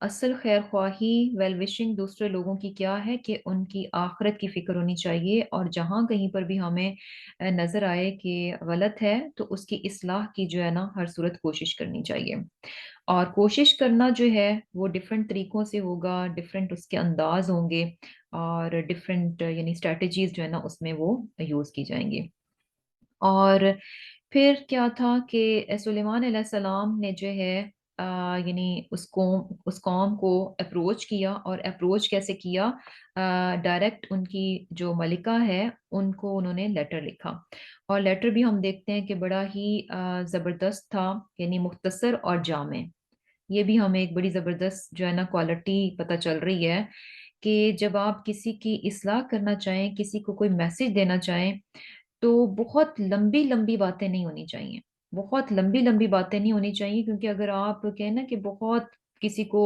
اصل خیر خواہی ویل وشنگ دوسرے لوگوں کی کیا ہے کہ ان کی آخرت کی فکر ہونی چاہیے، اور جہاں کہیں پر بھی ہمیں نظر آئے کہ غلط ہے تو اس کی اصلاح کی جو ہے نا ہر صورت کوشش کرنی چاہیے۔ اور کوشش کرنا جو ہے وہ ڈفرینٹ طریقوں سے ہوگا، ڈفرینٹ اس کے انداز ہوں گے، اور ڈفرینٹ یعنی اسٹریٹجیز جو ہے نا اس میں وہ یوز کی جائیں گی۔ اور پھر کیا تھا کہ سلیمان علیہ السلام نے جو ہے یعنی اس قوم کو اپروچ کیا، اور اپروچ کیسے کیا؟ ڈائریکٹ ان کی جو ملکہ ہے ان کو انہوں نے لیٹر لکھا، اور لیٹر بھی ہم دیکھتے ہیں کہ بڑا ہی زبردست تھا، یعنی مختصر اور جامع۔ یہ بھی ہمیں ایک بڑی زبردست جو ہے نا کوالٹی پتہ چل رہی ہے کہ جب آپ کسی کی اصلاح کرنا چاہیں، کسی کو کوئی میسج دینا چاہیں، تو بہت لمبی لمبی باتیں نہیں ہونی چاہیے، بہت لمبی لمبی باتیں نہیں ہونی چاہیے، کیونکہ اگر آپ کہیں نا کہ بہت کسی کو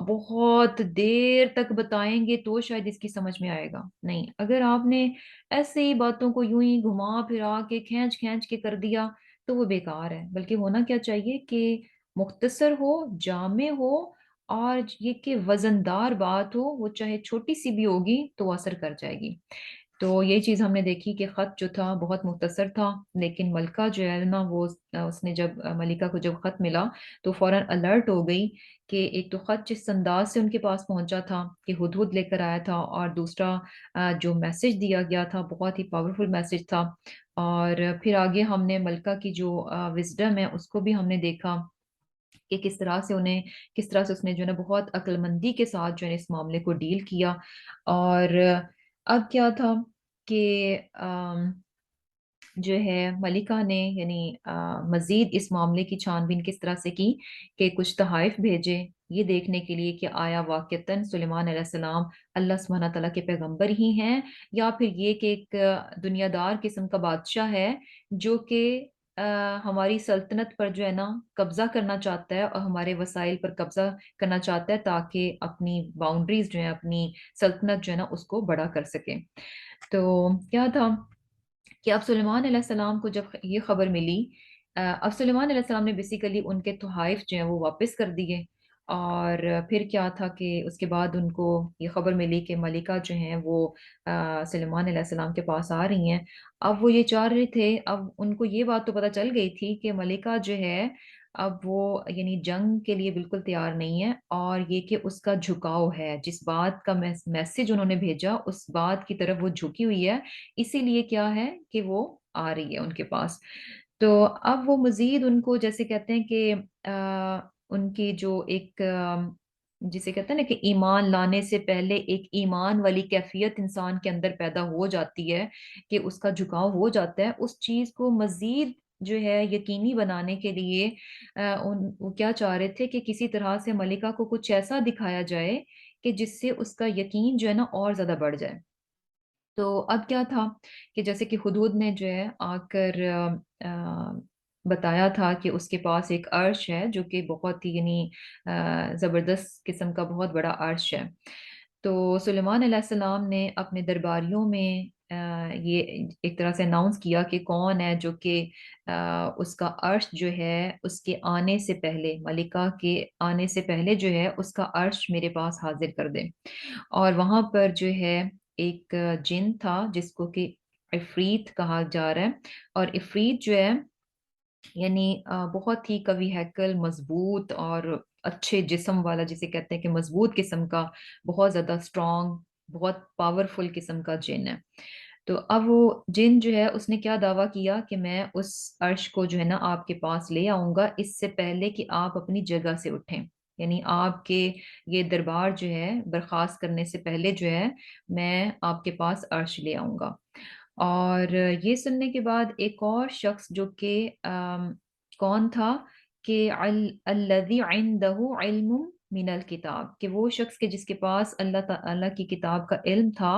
بہت دیر تک بتائیں گے تو شاید اس کی سمجھ میں آئے گا نہیں۔ اگر آپ نے ایسے ہی باتوں کو یوں ہی گھما پھرا کے کھینچ کھینچ کے کر دیا تو وہ بیکار ہے، بلکہ ہونا کیا چاہیے کہ مختصر ہو، جامع ہو، اور یہ کہ وزندار بات ہو، وہ چاہے چھوٹی سی بھی ہوگی تو وہ اثر کر جائے گی۔ تو یہ چیز ہم نے دیکھی کہ خط جو تھا بہت مختصر تھا، لیکن ملکہ جو ہے نا وہ اس نے جب ملکہ کو جب خط ملا تو فوراً الرٹ ہو گئی کہ ایک تو خط جس انداز سے ان کے پاس پہنچا تھا کہ ہدہد لے کر آیا تھا، اور دوسرا جو میسج دیا گیا تھا بہت ہی پاورفل میسج تھا۔ اور پھر آگے ہم نے ملکہ کی جو وزڈم ہے اس کو بھی ہم نے دیکھا کہ کس طرح سے اس نے جو ہے نا بہت عقل مندی کے ساتھ جو ہے اس معاملے کو ڈیل کیا۔ اور اب کیا تھا کہ جو ہے ملکہ نے یعنی مزید اس معاملے کی چھان بین کس طرح سے کی کہ کچھ تحائف بھیجے یہ دیکھنے کے لیے کہ آیا واقعتاً سلیمان علیہ السلام اللہ سبحانہ تعالیٰ کے پیغمبر ہی ہیں، یا پھر یہ کہ ایک دنیا دار قسم کا بادشاہ ہے جو کہ ہماری سلطنت پر جو ہے نا قبضہ کرنا چاہتا ہے، اور ہمارے وسائل پر قبضہ کرنا چاہتا ہے تاکہ اپنی باؤنڈریز جو ہے، اپنی سلطنت جو ہے نا اس کو بڑا کر سکے۔ تو کیا تھا کہ اب سلیمان علیہ السلام کو جب یہ خبر ملی، اب سلیمان علیہ السلام نے بیسیکلی ان کے تحائف جو ہیں وہ واپس کر دیے، اور پھر کیا تھا کہ اس کے بعد ان کو یہ خبر ملی کہ ملکہ جو ہیں وہ سلیمان علیہ السلام کے پاس آ رہی ہیں۔ اب وہ یہ چاہ رہے تھے، اب ان کو یہ بات تو پتہ چل گئی تھی کہ ملکہ جو ہے اب وہ یعنی جنگ کے لیے بالکل تیار نہیں ہے، اور یہ کہ اس کا جھکاؤ ہے، جس بات کا میسج انہوں نے بھیجا اس بات کی طرف وہ جھکی ہوئی ہے، اسی لیے کیا ہے کہ وہ آ رہی ہے ان کے پاس۔ تو اب وہ مزید ان کو جیسے کہتے ہیں کہ ان کی جو ایک جسے کہتے ہیں نا کہ ایمان لانے سے پہلے ایک ایمان والی کیفیت انسان کے اندر پیدا ہو جاتی ہے کہ اس کا جھکاؤ ہو جاتا ہے، اس چیز کو مزید جو ہے یقینی بنانے کے لیے وہ کیا چاہ رہے تھے کہ کسی طرح سے ملکہ کو کچھ ایسا دکھایا جائے کہ جس سے اس کا یقین جو ہے نا اور زیادہ بڑھ جائے۔ تو اب کیا تھا کہ جیسے کہ ہدہد نے جو ہے آ کر بتایا تھا کہ اس کے پاس ایک عرش ہے جو کہ بہت ہی یعنی زبردست قسم کا بہت بڑا عرش ہے۔ تو سلیمان علیہ السلام نے اپنے درباریوں میں یہ ایک طرح سے اناؤنس کیا کہ کون ہے جو کہ اس کا عرش جو ہے اس کے آنے سے پہلے، ملکہ کے آنے سے پہلے جو ہے اس کا عرش میرے پاس حاضر کر دے۔ اور وہاں پر جو ہے ایک جن تھا جس کو کہ عفریت کہا جا رہا ہے، اور عفریت جو ہے یعنی بہت ہی قوی ہیکل، مضبوط اور اچھے جسم والا، جسے کہتے ہیں کہ مضبوط قسم کا، بہت زیادہ اسٹرانگ، بہت پاورفل قسم کا جن ہے۔ تو اب وہ جن جو ہے اس نے کیا دعویٰ کیا کہ میں اس عرش کو جو ہے نا آپ کے پاس لے آؤں گا اس سے پہلے کہ آپ اپنی جگہ سے اٹھیں، یعنی آپ کے یہ دربار جو ہے برخاست کرنے سے پہلے جو ہے میں آپ کے پاس عرش لے آؤں گا۔ اور یہ سننے کے بعد ایک اور شخص جو کہ کون تھا کہ الذی عنده علم من الکتاب، کہ وہ شخص کے جس کے پاس اللہ تعالی کی کتاب کا علم تھا،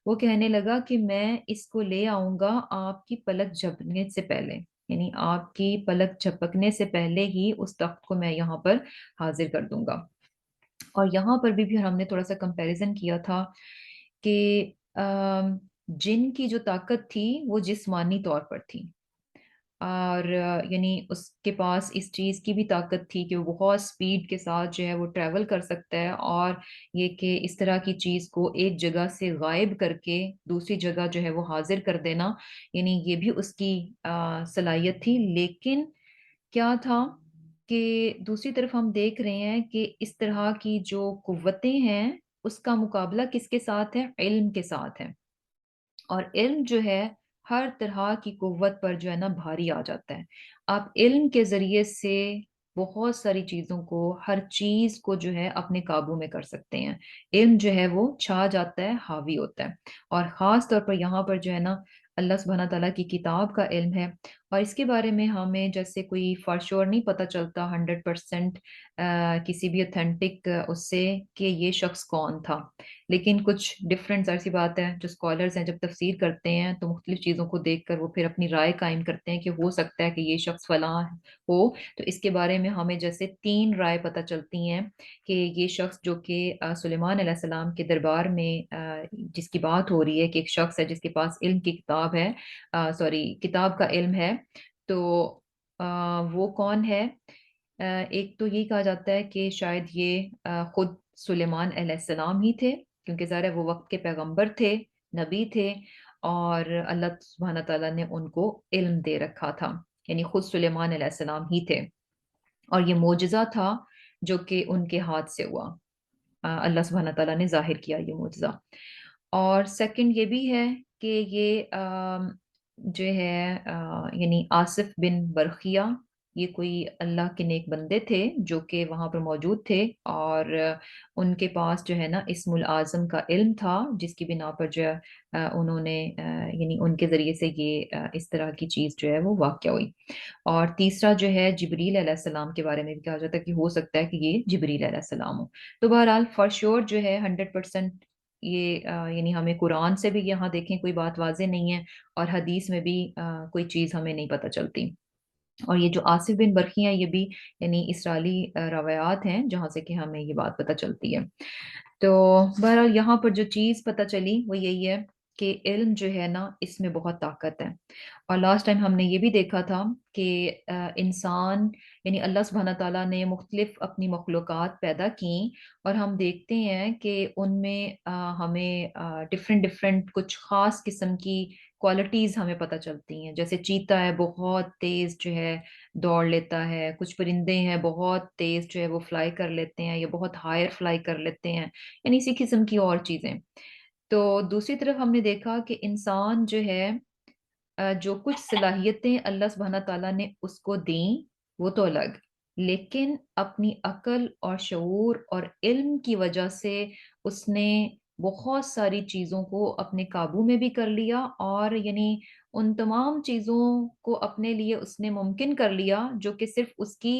وہ کہنے لگا کہ میں اس کو لے آؤں گا آپ کی پلک جھپکنے سے پہلے، یعنی آپ کی پلک جھپکنے سے پہلے ہی اس تخت کو میں یہاں پر حاضر کر دوں گا۔ اور یہاں پر بھی پھر ہم نے تھوڑا سا کمپیریزن کیا تھا کہ جن کی جو طاقت تھی وہ جسمانی طور پر تھی، اور یعنی اس کے پاس اس چیز کی بھی طاقت تھی کہ وہ بہت سپیڈ کے ساتھ جو ہے وہ ٹریول کر سکتا ہے، اور یہ کہ اس طرح کی چیز کو ایک جگہ سے غائب کر کے دوسری جگہ جو ہے وہ حاضر کر دینا، یعنی یہ بھی اس کی صلاحیت تھی۔ لیکن کیا تھا کہ دوسری طرف ہم دیکھ رہے ہیں کہ اس طرح کی جو قوتیں ہیں اس کا مقابلہ کس کے ساتھ ہے؟ علم کے ساتھ ہے۔ اور علم جو ہے ہر طرح کی قوت پر جو ہے نا بھاری آ جاتا ہے۔ آپ علم کے ذریعے سے بہت ساری چیزوں کو، ہر چیز کو جو ہے اپنے قابو میں کر سکتے ہیں۔ علم جو ہے وہ چھا جاتا ہے، حاوی ہوتا ہے۔ اور خاص طور پر یہاں پر جو ہے نا اللہ سبحانہ تعالیٰ کی کتاب کا علم ہے، اور اس کے بارے میں ہمیں جیسے کوئی فار شور نہیں پتہ چلتا 100% کسی بھی اوتھینٹک اس سے کہ یہ شخص کون تھا، لیکن کچھ ڈفرینٹ ظاہر سی بات ہے جو اسکالرز ہیں جب تفسیر کرتے ہیں تو مختلف چیزوں کو دیکھ کر وہ پھر اپنی رائے قائم کرتے ہیں کہ ہو سکتا ہے کہ یہ شخص فلاں ہو۔ تو اس کے بارے میں ہمیں جیسے 3 رائے پتہ چلتی ہیں کہ یہ شخص جو کہ سلیمان علیہ السلام کے دربار میں جس کی بات ہو رہی ہے کہ ایک شخص ہے جس کے پاس علم کی کتاب ہے، سوری کتاب کا علم ہے، تو وہ کون ہے؟ ایک تو یہی کہا جاتا ہے کہ شاید یہ خود سلیمان علیہ السلام ہی تھے، کیونکہ ظاہر ہے وہ وقت کے پیغمبر تھے، نبی تھے، اور اللہ سبحانہ تعالیٰ نے ان کو علم دے رکھا تھا، یعنی خود سلیمان علیہ السلام ہی تھے، اور یہ معجزہ تھا جو کہ ان کے ہاتھ سے ہوا، اللہ سبحانہ تعالیٰ نے ظاہر کیا یہ معجزہ۔ اور سیکنڈ یہ بھی ہے کہ یہ جو ہے یعنی آصف بن برخیہ، یہ کوئی اللہ کے نیک بندے تھے جو کہ وہاں پر موجود تھے، اور ان کے پاس جو ہے نا اسم العظم کا علم تھا، جس کی بنا پر جو ہے انہوں نے یعنی ان کے ذریعے سے یہ اس طرح کی چیز جو ہے وہ واقع ہوئی۔ اور تیسرا جو ہے جبریل علیہ السلام کے بارے میں بھی کہا جاتا ہے کہ ہو سکتا ہے کہ یہ جبریل علیہ السلام ہو۔ تو بہرحال فار شور جو ہے 100% یہ یعنی ہمیں قرآن سے بھی یہاں دیکھیں کوئی بات واضح نہیں ہے، اور حدیث میں بھی کوئی چیز ہمیں نہیں پتہ چلتی۔ اور یہ جو آصف بن برقی ہیں یہ بھی یعنی اسرائیلی روایات ہیں جہاں سے کہ ہمیں یہ بات پتہ چلتی ہے۔ تو بہرحال یہاں پر جو چیز پتہ چلی وہ یہی ہے کہ علم جو ہے نا اس میں بہت طاقت ہے۔ اور لاسٹ ٹائم ہم نے یہ بھی دیکھا تھا کہ انسان یعنی اللہ سبحانہ تعالیٰ نے مختلف اپنی مخلوقات پیدا کیں، اور ہم دیکھتے ہیں کہ ان میں ہمیں ڈفرینٹ ڈفرینٹ کچھ خاص قسم کی کوالٹیز ہمیں پتہ چلتی ہیں، جیسے چیتا ہے بہت تیز جو ہے دوڑ لیتا ہے، کچھ پرندے ہیں بہت تیز جو ہے وہ فلائی کر لیتے ہیں یا بہت ہائر فلائی کر لیتے ہیں، یعنی اسی قسم کی اور چیزیں۔ تو دوسری طرف ہم نے دیکھا کہ انسان جو ہے جو کچھ صلاحیتیں اللہ سبحانہ تعالیٰ نے اس کو دیں وہ تو الگ، لیکن اپنی عقل اور شعور اور علم کی وجہ سے اس نے بہت ساری چیزوں کو اپنے قابو میں بھی کر لیا، اور یعنی ان تمام چیزوں کو اپنے لیے اس نے ممکن کر لیا جو کہ صرف اس کی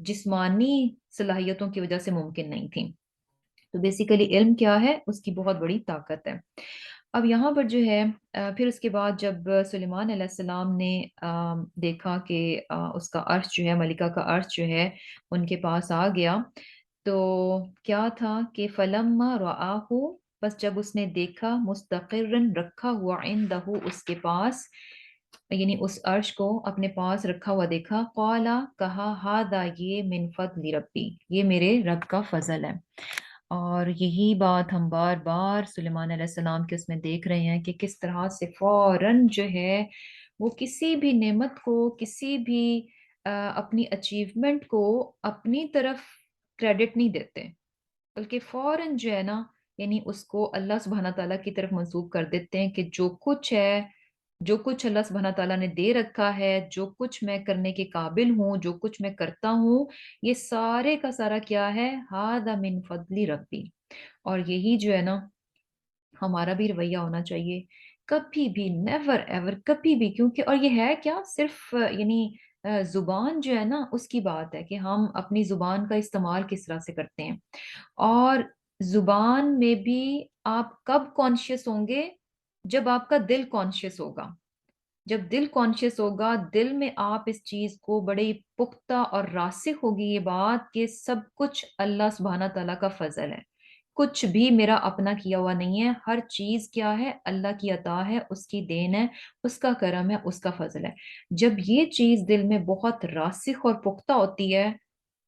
جسمانی صلاحیتوں کی وجہ سے ممکن نہیں تھیں۔ تو بیسیکلی علم کیا ہے؟ اس کی بہت بڑی طاقت ہے۔ اب یہاں پر جو ہے پھر اس کے بعد جب سلیمان علیہ السلام نے دیکھا کہ اس کا عرش جو ہے، ملکہ کا عرش جو ہے ان کے پاس آ گیا، تو کیا تھا کہ فلما رآہ، بس جب اس نے دیکھا مستقرن رکھا ہوا عندہ اس کے پاس، یعنی اس عرش کو اپنے پاس رکھا ہوا دیکھا، قالا کہا، ہذا یہ من فضل ربی، یہ میرے رب کا فضل ہے۔ اور یہی بات ہم بار بار سلیمان علیہ السلام کے اس میں دیکھ رہے ہیں کہ کس طرح سے فوراً جو ہے وہ کسی بھی نعمت کو، کسی بھی اپنی اچیومنٹ کو اپنی طرف کریڈٹ نہیں دیتے، بلکہ فوراً جو ہے نا یعنی اس کو اللہ سبحانہ تعالیٰ کی طرف منسوب کر دیتے ہیں کہ جو کچھ ہے، جو کچھ اللہ سبحانہ تعالیٰ نے دے رکھا ہے، جو کچھ میں کرنے کے قابل ہوں، جو کچھ میں کرتا ہوں، یہ سارے کا سارا کیا ہے؟ ھذا من فضل ربی۔ اور یہی جو ہے نا ہمارا بھی رویہ ہونا چاہیے، کبھی بھی نیور ایور کبھی بھی، کیونکہ اور یہ ہے کیا صرف یعنی زبان جو ہے نا اس کی بات ہے کہ ہم اپنی زبان کا استعمال کس طرح سے کرتے ہیں، اور زبان میں بھی آپ کب کانشیس ہوں گے؟ جب آپ کا دل کانشیس ہوگا، جب دل کانشیس ہوگا، دل میں آپ اس چیز کو بڑے پختہ اور راسخ ہوگی یہ بات کہ سب کچھ اللہ سبحانہ تعالیٰ کا فضل ہے، کچھ بھی میرا اپنا کیا ہوا نہیں ہے، ہر چیز کیا ہے؟ اللہ کی عطا ہے، اس کی دین ہے، اس کا کرم ہے، اس کا فضل ہے۔ جب یہ چیز دل میں بہت راسخ اور پختہ ہوتی ہے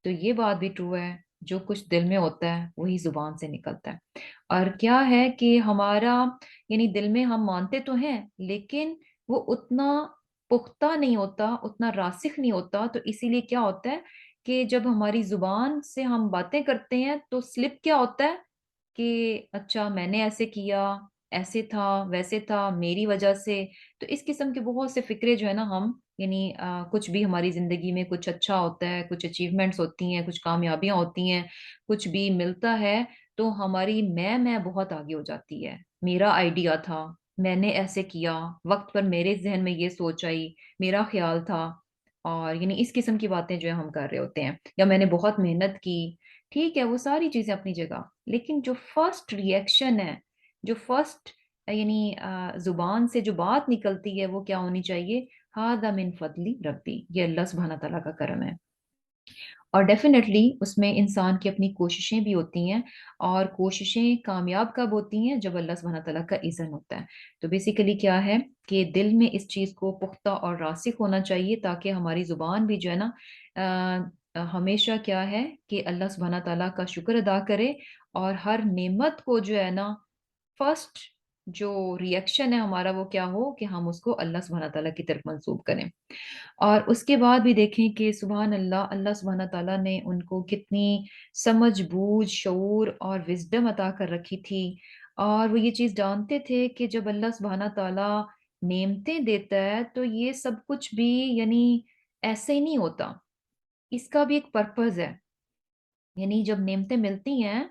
تو یہ بات بھی ٹرو ہے، جو کچھ دل میں ہوتا ہے وہی زبان سے نکلتا ہے۔ اور کیا ہے کہ ہمارا یعنی دل میں ہم مانتے تو ہیں لیکن وہ اتنا پختہ نہیں ہوتا، اتنا راسخ نہیں ہوتا، تو اسی لیے کیا ہوتا ہے کہ جب ہماری زبان سے ہم باتیں کرتے ہیں تو سلپ کیا ہوتا ہے کہ اچھا میں نے ایسے کیا، ایسے تھا، ویسے تھا، میری وجہ سے۔ تو اس قسم کے بہت سے فکرے جو ہے نا ہم یعنی کچھ بھی ہماری زندگی میں کچھ اچھا ہوتا ہے، کچھ اچیومنٹس ہوتی ہیں، کچھ کامیابیاں ہوتی ہیں، کچھ بھی ملتا ہے تو ہماری میں بہت آگے ہو جاتی ہے۔ میرا آئیڈیا تھا، میں نے ایسے کیا، وقت پر میرے ذہن میں یہ سوچ آئی، میرا خیال تھا، اور یعنی اس قسم کی باتیں جو ہے ہم کر رہے ہوتے ہیں، یا میں نے بہت محنت کی۔ ٹھیک ہے، وہ ساری چیزیں اپنی جگہ، لیکن جو فرسٹ ریئیکشن ہے، جو فرسٹ یعنی زبان سے جو بات نکلتی ہے وہ کیا ہونی چاہیے؟ ہذا من فضلی ربی، یہ اللہ سبحانہ تعالیٰ کا کرم ہے۔ اور ڈیفینیٹلی اس میں انسان کی اپنی کوششیں بھی ہوتی ہیں، اور کوششیں کامیاب کب ہوتی ہیں؟ جب اللہ سبحانہ تعالیٰ کا اذن ہوتا ہے۔ تو بیسیکلی کیا ہے کہ دل میں اس چیز کو پختہ اور راسخ ہونا چاہیے تاکہ ہماری زبان بھی جو ہے نا ہمیشہ کیا ہے کہ اللہ سبحانہ تعالیٰ کا شکر ادا کرے، اور ہر نعمت کو جو ہے نا فرسٹ جو ریئیکشن ہے ہمارا وہ کیا ہو کہ ہم اس کو اللہ سبحانہ تعالیٰ کی طرف منسوب کریں۔ اور اس کے بعد بھی دیکھیں کہ سبحان اللہ، اللہ سبحانہ تعالیٰ نے ان کو کتنی سمجھ بوجھ، شعور اور وزڈم عطا کر رکھی تھی، اور وہ یہ چیز جانتے تھے کہ جب اللہ سبحانہ تعالیٰ نعمتیں دیتا ہے تو یہ سب کچھ بھی یعنی ایسے ہی نہیں ہوتا، اس کا بھی ایک پرپز ہے۔ یعنی جب نعمتیں ملتی ہیں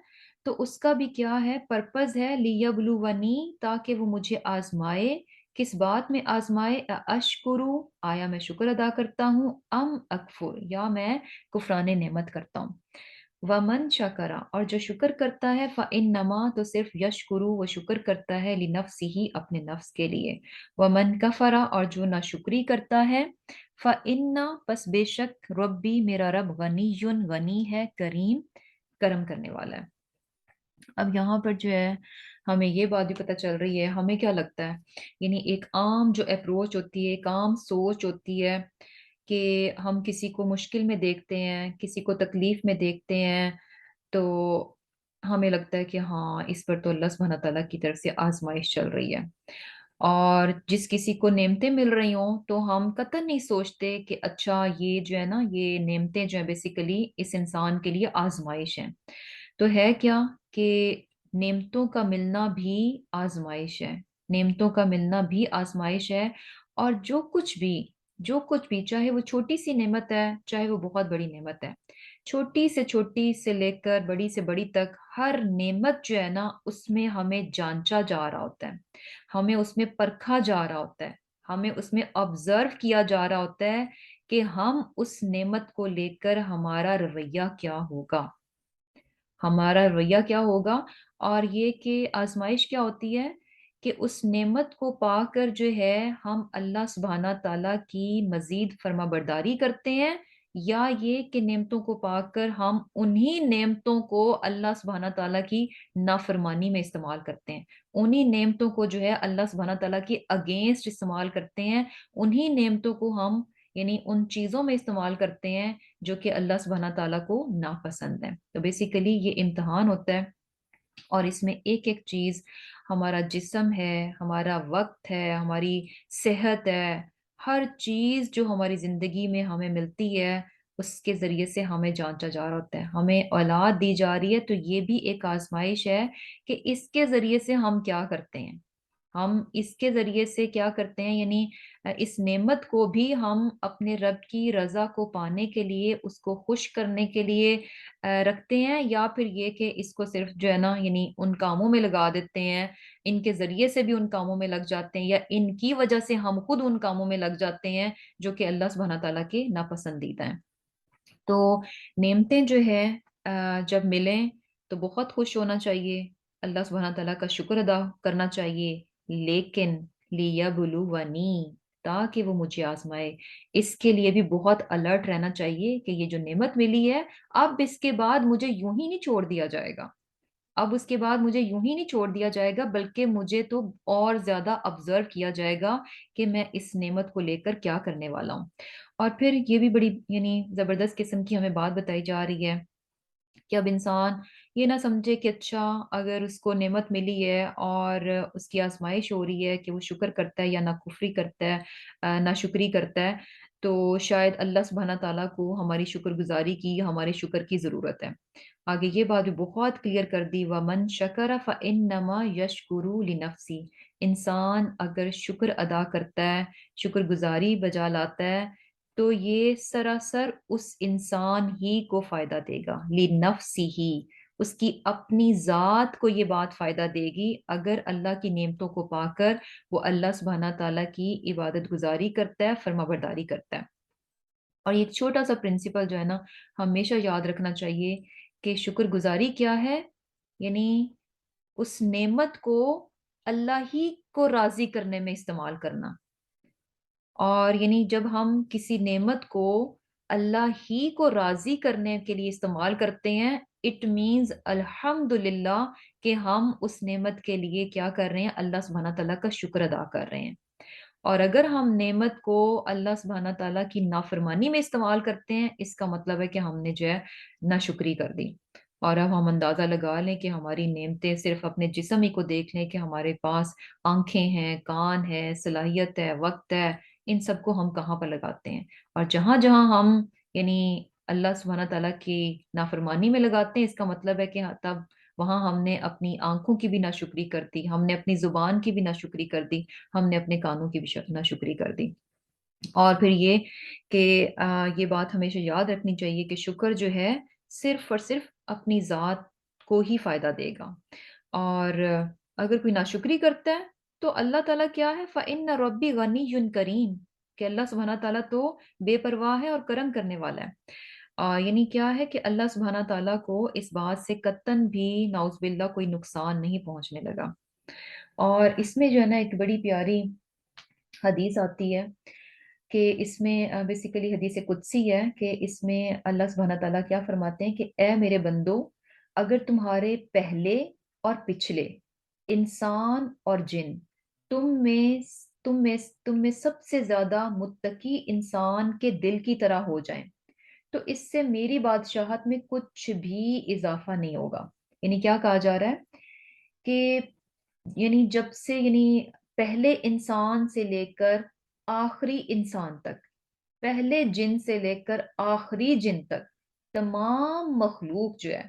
تو اس کا بھی کیا ہے؟ پرپز ہے، لیبلونی، تاکہ وہ مجھے آزمائے۔ کس بات میں آزمائے؟ اشکرو، آیا میں شکر ادا کرتا ہوں، ام اکفر، یا میں کفران نعمت کرتا ہوں۔ ومن شکرا، اور جو شکر کرتا ہے، فانما، تو صرف یشکرو، وہ شکر کرتا ہے، لنفسہ، اپنے نفس کے لیے۔ ومن کفرا، اور جو ناشکری کرتا ہے، فَإِنَّ، پس بے شک، ربی، میرا رب، غنی، غنی ہے، کریم، کرم کرنے والا ہے۔ اب یہاں پر جو ہے ہمیں یہ بات بھی پتہ چل رہی ہے، ہمیں کیا لگتا ہے یعنی ایک عام جو اپروچ ہوتی ہے، ایک عام سوچ ہوتی ہے کہ ہم کسی کو مشکل میں دیکھتے ہیں، کسی کو تکلیف میں دیکھتے ہیں، تو ہمیں لگتا ہے کہ ہاں اس پر تو اللہ سبحانہ تعالیٰ کی طرف سے آزمائش چل رہی ہے۔ اور جس کسی کو نعمتیں مل رہی ہوں تو ہم قطعاً نہیں سوچتے کہ اچھا یہ جو ہے نا یہ نعمتیں جو ہیں بیسیکلی اس انسان کے لیے آزمائش ہیں۔ تو ہے کیا کہ نعمتوں کا ملنا بھی آزمائش ہے، نعمتوں کا ملنا بھی آزمائش ہے، اور جو کچھ بھی چاہے وہ چھوٹی سی نعمت ہے، چاہے وہ بہت بڑی نعمت ہے، چھوٹی سے چھوٹی سے لے کر بڑی سے بڑی تک، ہر نعمت جو ہے نا اس میں ہمیں جانچا جا رہا ہوتا ہے، ہمیں اس میں پرکھا جا رہا ہوتا ہے، ہمیں اس میں آبزرو کیا جا رہا ہوتا ہے کہ ہم اس نعمت کو لے کر ہمارا رویہ کیا ہوگا، ہمارا رویہ کیا ہوگا۔ اور یہ کہ آزمائش کیا ہوتی ہے کہ اس نعمت کو پا کر جو ہے ہم اللہ سبحانہ تعالیٰ کی مزید فرما برداری کرتے ہیں، یا یہ کہ نعمتوں کو پا کر ہم انہی نعمتوں کو اللہ سبحانہ تعالیٰ کی نافرمانی میں استعمال کرتے ہیں، انہی نعمتوں کو جو ہے اللہ سبحانہ تعالیٰ کی اگینسٹ استعمال کرتے ہیں، انہی نعمتوں کو ہم یعنی ان چیزوں میں استعمال کرتے ہیں جو کہ اللہ سبحانہ تعالیٰ کو ناپسند ہے۔ تو بیسیکلی یہ امتحان ہوتا ہے، اور اس میں ایک ایک چیز، ہمارا جسم ہے، ہمارا وقت ہے، ہماری صحت ہے، ہر چیز جو ہماری زندگی میں ہمیں ملتی ہے اس کے ذریعے سے ہمیں جانچا جا رہا ہوتا ہے، ہمیں اولاد دی جا رہی ہے تو یہ بھی ایک آزمائش ہے کہ اس کے ذریعے سے ہم کیا کرتے ہیں، ہم اس کے ذریعے سے کیا کرتے ہیں، یعنی اس نعمت کو بھی ہم اپنے رب کی رضا کو پانے کے لیے، اس کو خوش کرنے کے لیے رکھتے ہیں، یا پھر یہ کہ اس کو صرف جو ہے نا یعنی ان کاموں میں لگا دیتے ہیں، ان کے ذریعے سے بھی ان کاموں میں لگ جاتے ہیں، یا ان کی وجہ سے ہم خود ان کاموں میں لگ جاتے ہیں جو کہ اللہ سبحانہ تعالیٰ کے ناپسندیدہ ہیں۔ تو نعمتیں جو ہے جب ملیں تو بہت خوش ہونا چاہیے، اللہ سبحانہ تعالیٰ کا شکر ادا کرنا چاہیے، لیکن لیبلونی، تاکہ وہ مجھے آزمائے، اس کے لیے بھی بہت الرٹ رہنا چاہیے کہ یہ جو نعمت ملی ہے اب اس کے بعد مجھے یوں ہی نہیں چھوڑ دیا جائے گا، اب اس کے بعد مجھے یوں ہی نہیں چھوڑ دیا جائے گا، بلکہ مجھے تو اور زیادہ آبزرو کیا جائے گا کہ میں اس نعمت کو لے کر کیا کرنے والا ہوں۔ اور پھر یہ بھی بڑی زبردست قسم کی ہمیں بات بتائی جا رہی ہے کہ اب انسان یہ نہ سمجھے کہ اچھا اگر اس کو نعمت ملی ہے اور اس کی آزمائش ہو رہی ہے کہ وہ شکر کرتا ہے یا ناکفری کرتا ہے، ناشکری کرتا ہے، تو شاید اللہ سبحانہ تعالیٰ کو ہماری شکر گزاری کی، ہمارے شکر کی ضرورت ہے۔ آگے یہ بات بھی بہت کلیئر کر دی، وَمَن شَكَرَ فَإِنَّمَا يَشْكُرُ لِنَفْسِهِ۔ انسان اگر شکر ادا کرتا ہے، شکر گزاری بجا لاتا ہے، تو یہ سراسر اس انسان ہی کو فائدہ دے گا، لِنَفْسِهِ، اس کی اپنی ذات کو یہ بات فائدہ دے گی اگر اللہ کی نعمتوں کو پا کر وہ اللہ سبحانہ تعالیٰ کی عبادت گزاری کرتا ہے، فرما برداری کرتا ہے۔ اور یہ ایک چھوٹا سا پرنسپل جو ہے نا ہمیشہ یاد رکھنا چاہیے کہ شکر گزاری کیا ہے، یعنی اس نعمت کو اللہ ہی کو راضی کرنے میں استعمال کرنا۔ اور یعنی جب ہم کسی نعمت کو اللہ ہی کو راضی کرنے کے لیے استعمال کرتے ہیں، اٹ مینز الحمدللہ کہ ہم اس نعمت کے لیے کیا کر رہے ہیں، اللہ سبحانہ تعالیٰ کا شکر ادا کر رہے ہیں۔ اور اگر ہم نعمت کو اللہ سبحانہ تعالیٰ کی نافرمانی میں استعمال کرتے ہیں، اس کا مطلب ہے کہ ہم نے جو ہے ناشکری کر دی۔ اور اب ہم اندازہ لگا لیں کہ ہماری نعمتیں صرف اپنے جسم ہی کو دیکھ لیں کہ ہمارے پاس آنکھیں ہیں، کان ہے، صلاحیت ہے، وقت ہے، ان سب کو ہم کہاں پر لگاتے ہیں؟ اور جہاں جہاں ہم یعنی اللہ سبحانہ تعالیٰ کی نافرمانی میں لگاتے ہیں، اس کا مطلب ہے کہ تب وہاں ہم نے اپنی آنکھوں کی بھی ناشکری کر دی، ہم نے اپنی زبان کی بھی ناشکری کر دی، ہم نے اپنے کانوں کی بھی ناشکری کر دی۔ اور پھر یہ کہ یہ بات ہمیشہ یاد رکھنی چاہیے کہ شکر جو ہے صرف اور صرف اپنی ذات کو ہی فائدہ دے گا۔ اور اگر کوئی ناشکری کرتا ہے تو اللہ تعالیٰ کیا ہے، فَإِنَّ رَبِّي غَنِيٌّ کریم، کہ اللہ سبحانہ تعالیٰ تو بے پرواہ ہے اور کرم کرنے والا ہے۔ یعنی کیا ہے کہ اللہ سبحانہ تعالیٰ کو اس بات سے قطعاً بھی نعوذ باللہ کوئی نقصان نہیں پہنچنے لگا۔ اور اس میں جو ہے نا ایک بڑی پیاری حدیث آتی ہے کہ اس میں بیسیکلی حدیث قدسی ہے کہ اس میں اللہ سبحانہ تعالیٰ کیا فرماتے ہیں کہ اے میرے بندو، اگر تمہارے پہلے اور پچھلے انسان اور جن تم میں تم میں سب سے زیادہ متقی انسان کے دل کی طرح ہو جائیں تو اس سے میری بادشاہت میں کچھ بھی اضافہ نہیں ہوگا۔ یعنی کیا کہا جا رہا ہے کہ یعنی جب سے پہلے انسان سے لے کر آخری انسان تک، پہلے جن سے لے کر آخری جن تک، تمام مخلوق جو ہے،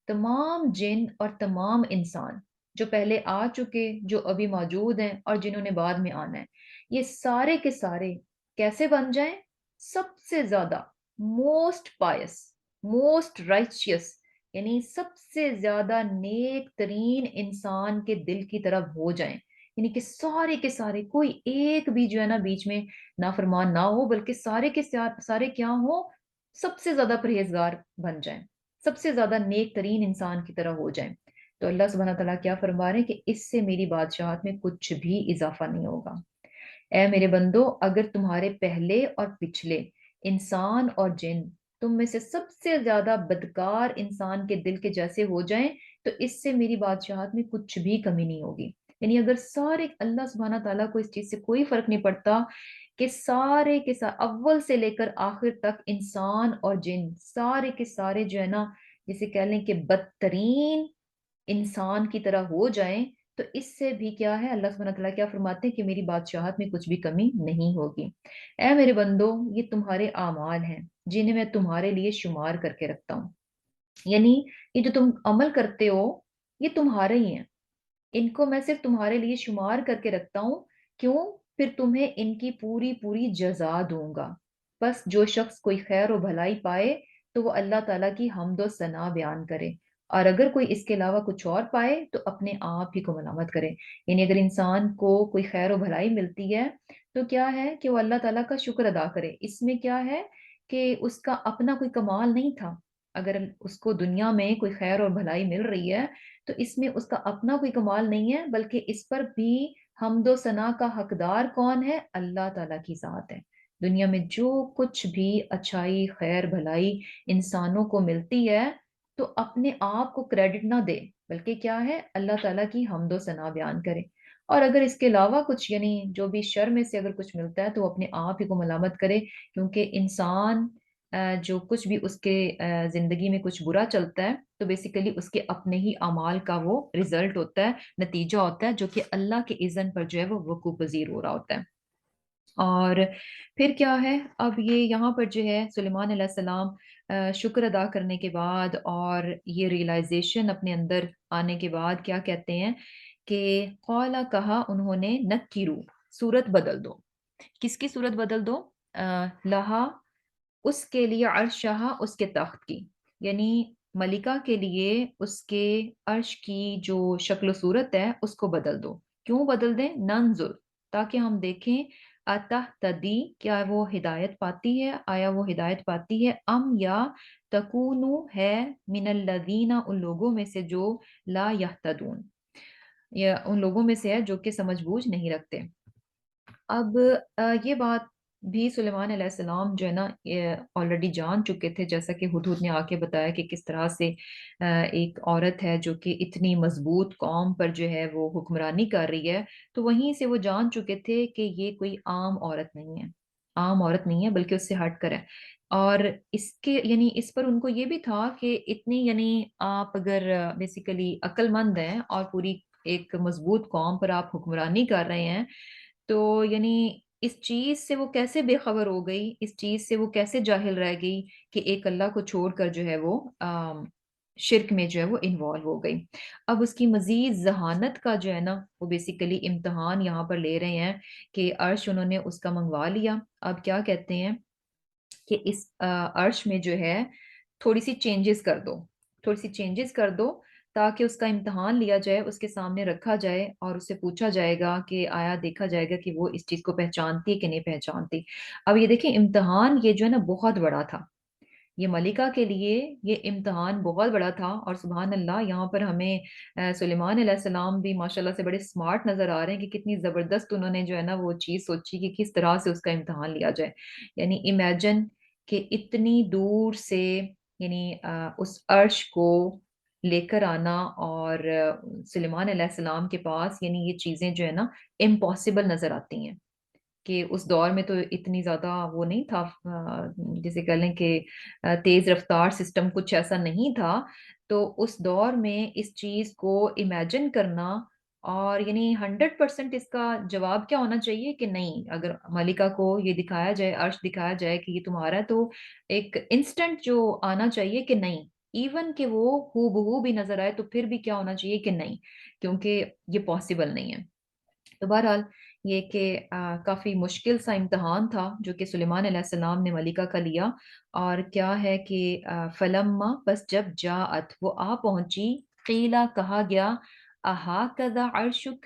تمام جن اور تمام انسان جو پہلے آ چکے، جو ابھی موجود ہیں اور جنہوں نے بعد میں آنا ہے، یہ سارے کے سارے کیسے بن جائیں؟ سب سے زیادہ موسٹ پائس، موسٹ رائچیس، یعنی سب سے زیادہ نیک ترین انسان کے دل کی طرف ہو جائیں۔ یعنی کہ سارے کے سارے، کوئی ایک بھی جو ہے نا بیچ میں نافرمان نہ ہو، بلکہ سارے کے سارے کیا ہوں، سب سے زیادہ پرہیزگار بن جائیں، سب سے زیادہ نیک ترین انسان کی طرح ہو جائیں۔ تو اللہ سبحانہ تعالیٰ کیا فرما رہے ہیں کہ اس سے میری بادشاہت میں کچھ بھی اضافہ نہیں ہوگا۔ اے میرے بندو، اگر تمہارے پہلے اور پچھلے انسان اور جن تم میں سے سب سے زیادہ بدکار انسان کے دل کے جیسے ہو جائیں تو اس سے میری بادشاہت میں کچھ بھی کمی نہیں ہوگی۔ یعنی اگر سارے، اللہ سبحانہ تعالیٰ کو اس چیز سے کوئی فرق نہیں پڑتا کہ سارے کے سارے اول سے لے کر آخر تک انسان اور جن سارے کے سارے جو ہے نا جسے کہہ لیں کہ بدترین انسان کی طرح ہو جائیں تو اس سے بھی کیا ہے، اللہ سبحانہ تعالیٰ کیا فرماتے ہیں کہ میری بادشاہت میں کچھ بھی کمی نہیں ہوگی۔ اے میرے بندو، یہ تمہارے اعمال ہیں جنہیں میں تمہارے لیے شمار کر کے رکھتا ہوں۔ یعنی یہ جو تم عمل کرتے ہو یہ تمہارے ہی ہیں، ان کو میں صرف تمہارے لیے شمار کر کے رکھتا ہوں۔ کیوں؟ پھر تمہیں ان کی پوری پوری جزا دوں گا۔ بس جو شخص کوئی خیر و بھلائی پائے تو وہ اللہ تعالیٰ کی حمد و ثنا بیان کرے، اور اگر کوئی اس کے علاوہ کچھ اور پائے تو اپنے آپ ہی کو ملامت کرے۔ یعنی اگر انسان کو کوئی خیر و بھلائی ملتی ہے تو کیا ہے کہ وہ اللہ تعالیٰ کا شکر ادا کرے۔ اس میں کیا ہے کہ اس کا اپنا کوئی کمال نہیں تھا۔ اگر اس کو دنیا میں کوئی خیر اور بھلائی مل رہی ہے تو اس میں اس کا اپنا کوئی کمال نہیں ہے، بلکہ اس پر بھی حمد و ثنا کا حقدار کون ہے؟ اللہ تعالیٰ کی ذات ہے۔ دنیا میں جو کچھ بھی اچھائی، خیر، بھلائی انسانوں کو ملتی ہے تو اپنے آپ کو کریڈٹ نہ دے، بلکہ کیا ہے اللہ تعالیٰ کی حمد و ثنا بیان کرے۔ اور اگر اس کے علاوہ کچھ یعنی جو بھی شر میں سے اگر کچھ ملتا ہے تو وہ اپنے آپ ہی کو ملامت کرے، کیونکہ انسان جو کچھ بھی اس کے زندگی میں کچھ برا چلتا ہے تو بیسیکلی اس کے اپنے ہی اعمال کا وہ رزلٹ ہوتا ہے، نتیجہ ہوتا ہے، جو کہ اللہ کے اذن پر جو ہے وہ وقوع پذیر ہو رہا ہوتا ہے۔ اور پھر کیا ہے، اب یہ یہاں پر جو ہے سلیمان علیہ السلام شکر ادا کرنے کے بعد اور یہ ریئلائزیشن اپنے اندر آنے کے بعد کیا کہتے ہیں کہ قولا کہا انہوں نے نکرو، صورت بدل دو۔ کس کی صورت بدل دو؟ لہا، اس کے لیے عرشہا، اس کے تخت کی، یعنی ملکہ کے لیے اس کے عرش کی جو شکل و صورت ہے اس کو بدل دو۔ کیوں بدل دیں؟ ننظر، تاکہ ہم دیکھیں تہتدی، کیا وہ ہدایت پاتی ہے، آیا وہ ہدایت پاتی ہے، ام یا تکونو ہے من الذین، ان لوگوں میں سے جو لا یہتدون، یا ان لوگوں میں سے ہے جو کہ سمجھ بوجھ نہیں رکھتے۔ اب یہ بات بھی سلیمان علیہ السلام جو ہے نا آلریڈی جان چکے تھے، جیسا کہ ہدہد نے آ کے بتایا کہ کس طرح سے ایک عورت ہے جو کہ اتنی مضبوط قوم پر جو ہے وہ حکمرانی کر رہی ہے، تو وہیں سے وہ جان چکے تھے کہ یہ کوئی عام عورت نہیں ہے، عام عورت نہیں ہے بلکہ اس سے ہٹ کر ہے۔ اور اس کے یعنی اس پر ان کو یہ بھی تھا کہ اتنی یعنی آپ اگر بیسیکلی عقل مند ہیں اور پوری ایک مضبوط قوم پر آپ حکمرانی کر رہے ہیں، تو یعنی اس چیز سے وہ کیسے بے خبر ہو گئی، اس چیز سے وہ کیسے جاہل رہ گئی کہ ایک اللہ کو چھوڑ کر جو ہے وہ شرک میں جو ہے وہ انوالو ہو گئی۔ اب اس کی مزید ذہانت کا جو ہے نا وہ بیسیکلی امتحان یہاں پر لے رہے ہیں کہ عرش انہوں نے اس کا منگوا لیا۔ اب کیا کہتے ہیں کہ اس عرش میں جو ہے تھوڑی سی چینجز کر دو، تھوڑی سی چینجز کر دو، تاکہ اس کا امتحان لیا جائے، اس کے سامنے رکھا جائے اور اس سے پوچھا جائے گا کہ آیا دیکھا جائے گا کہ وہ اس چیز کو پہچانتی ہے کہ نہیں پہچانتی۔ اب یہ دیکھیں امتحان یہ جو ہے نا بہت بڑا تھا، یہ ملکہ کے لیے یہ امتحان بہت بڑا تھا۔ اور سبحان اللہ یہاں پر ہمیں سلیمان علیہ السلام بھی ماشاءاللہ سے بڑے سمارٹ نظر آ رہے ہیں کہ کتنی زبردست انہوں نے جو ہے نا وہ چیز سوچی کہ کس طرح سے اس کا امتحان لیا جائے۔ یعنی امیجن کہ اتنی دور سے یعنی اس عرش کو لے کر آنا اور سلیمان علیہ السلام کے پاس، یعنی یہ چیزیں جو ہے نا امپاسبل نظر آتی ہیں کہ اس دور میں تو اتنی زیادہ وہ نہیں تھا، جسے کہہ لیں کہ تیز رفتار سسٹم کچھ ایسا نہیں تھا، تو اس دور میں اس چیز کو امیجن کرنا اور یعنی 100% اس کا جواب کیا ہونا چاہیے کہ نہیں، اگر ملکہ کو یہ دکھایا جائے، عرش دکھایا جائے کہ یہ تمہارا ہے، تو ایک انسٹنٹ جو آنا چاہیے کہ نہیں، ایون کہ وہ ہو بہو بھی نظر آئے تو پھر بھی کیا ہونا چاہیے کہ نہیں، کیونکہ یہ پاسبل نہیں ہے۔ تو بہرحال یہ کہ کافی مشکل سا امتحان تھا جو کہ سلیمان علیہ السلام نے ملکہ کا لیا۔ اور کیا ہے کہ فلما، بس جب جاءت وہ آ پہنچی، قیلا کہا گیا، اہا کذا عرشک،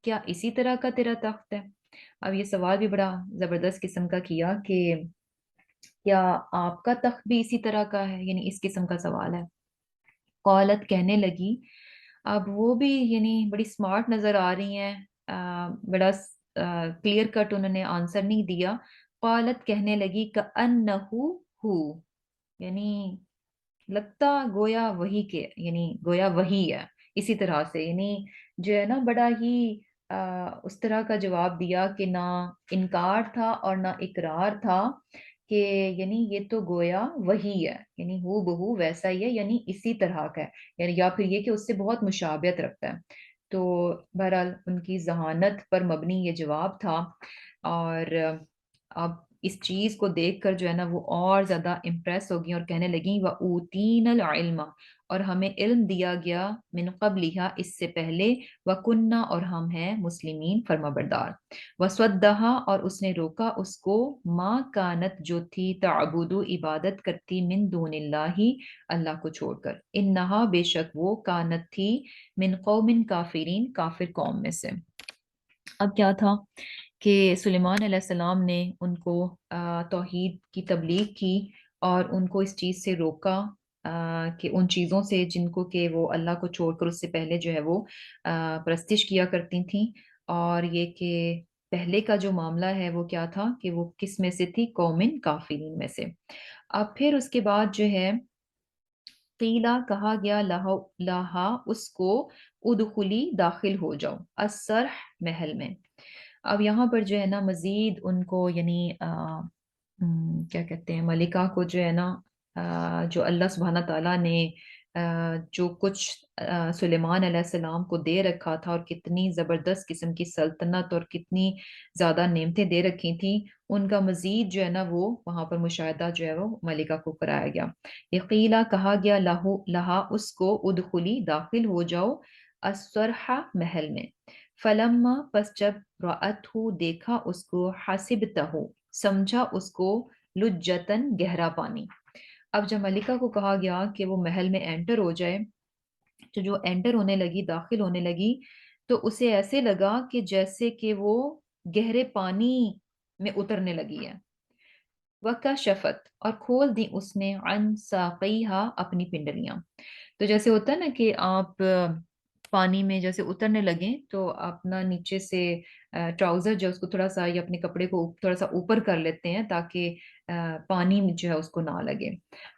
کیا اسی طرح کا تیرا تخت ہے؟ اب یہ سوال بھی بڑا زبردست قسم کا کیا کہ کیا آپ کا تخت بھی اسی طرح کا ہے، یعنی اس قسم کا سوال ہے۔ قالت، کہنے لگی، اب وہ بھی یعنی بڑی سمارٹ نظر آ رہی ہیں، بڑا کلیئر کٹ انہوں نے آنسر نہیں دیا۔ قالت، کہنے لگی، کأنہو ہو، یعنی لگتا گویا وہی کے، یعنی گویا وہی ہے، اسی طرح سے، یعنی جو ہے نا بڑا ہی اس طرح کا جواب دیا کہ نہ انکار تھا اور نہ اقرار تھا، کہ یعنی یہ تو گویا وہی ہے، یعنی ہو بہو ویسا ہی ہے، یعنی اسی طرح کا ہے، یعنی یا پھر یہ کہ اس سے بہت مشابہت رکھتا ہے۔ تو بہرحال ان کی ذہانت پر مبنی یہ جواب تھا۔ اور اب اس چیز کو دیکھ کر جو ہے نا وہ اور زیادہ امپریس ہو گئی اور کہنے لگیں وَأُوتِينَ الْعِلْمَ، اور ہمیں علم دیا گیا، من قبلہا، اس سے پہلے، وَكُنَّا، اور ہم ہیں، مسلمین، فرمانبردار، وَصَدَّهَا، اور اس نے روکا اس کو، ما کانت، جو تھی، تعبد، عبادت کرتی، من دون اللہ، اللہ کو چھوڑ کر، انہا، بے شک وہ، کانت تھی، من قوم کافرین، کافر قوم میں سے۔ اب کیا تھا کہ سلیمان علیہ السلام نے ان کو توحید کی تبلیغ کی اور ان کو اس چیز سے روکا کہ ان چیزوں سے جن کو کہ وہ اللہ کو چھوڑ کر اس سے پہلے جو ہے وہ پرستش کیا کرتی تھیں، اور یہ کہ پہلے کا جو معاملہ ہے وہ کیا تھا کہ وہ کس میں سے تھی، قومن کافرین میں سے۔ اب پھر اس کے بعد جو ہے قیلا کہا گیا لہا اس کو ادخلی داخل ہو جاؤ السرح محل میں. اب یہاں پر جو ہے نا مزید ان کو یعنی کیا کہتے ہیں ملکہ کو جو ہے نا جو اللہ سبحانہ تعالیٰ نے جو کچھ سلیمان علیہ السلام کو دے رکھا تھا اور کتنی زبردست قسم کی سلطنت اور کتنی زیادہ نعمتیں دے رکھی تھیں ان کا مزید جو ہے نا وہ وہاں پر مشاہدہ جو ہے وہ ملکہ کو کرایا گیا. یقیلا کہا گیا لہا اس کو ادخلی داخل ہو جاؤ السرح محل میں. فلما پس جب رأت ہو دیکھا اس کو حسبتہ سمجھا اس کو لجتن گہرا پانی. اب جب ملکہ کو کہا گیا کہ وہ محل میں انٹر ہو جائے تو جو انٹر ہونے لگی داخل ہونے لگی تو اسے ایسے لگا کہ جیسے کہ وہ گہرے پانی میں اترنے لگی ہے. وکشفت اور کھول دی اس نے عن ساقیہا اپنی پنڈلیاں. تو جیسے ہوتا ہے نا کہ آپ پانی میں جیسے اترنے لگیں تو اپنا نیچے سے ٹراؤزر جو ہے اس کو تھوڑا سا یا اپنے کپڑے کو تھوڑا سا اوپر کر لیتے ہیں تاکہ پانی میں جو ہے اس کو نہ لگے.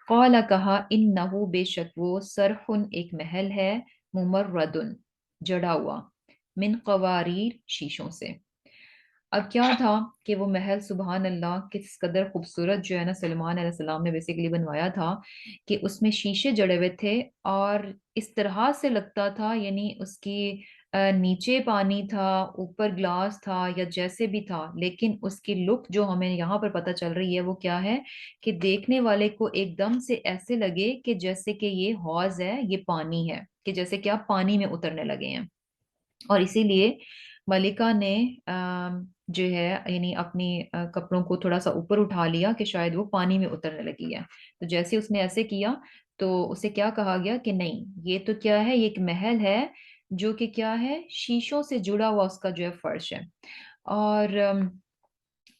قال کہا انہو بے شک وہ سرحن ایک محل ہے ممردن جڑا ہوا من قواریر شیشوں سے. اب کیا تھا کہ وہ محل سبحان اللہ کس قدر خوبصورت جو ہے نا سلیمان علیہ السلام نے بیسیکلی بنوایا تھا کہ اس میں شیشے جڑے ہوئے تھے اور اس طرح سے لگتا تھا یعنی اس کی نیچے پانی تھا اوپر گلاس تھا یا جیسے بھی تھا لیکن اس کی لک جو ہمیں یہاں پر پتہ چل رہی ہے وہ کیا ہے کہ دیکھنے والے کو ایک دم سے ایسے لگے کہ جیسے کہ یہ حوض ہے یہ پانی ہے کہ جیسے کہ آپ پانی میں اترنے لگے ہیں. اور اسی لیے ملکہ نے جو ہے یعنی اپنی کپڑوں کو تھوڑا سا اوپر اٹھا لیا کہ شاید وہ پانی میں اترنے لگی ہے. تو جیسے اس نے ایسے کیا تو اسے کیا کہا گیا کہ نہیں یہ تو کیا ہے یہ ایک محل ہے جو کہ کیا ہے شیشوں سے جڑا ہوا اس کا جو ہے فرش ہے. اور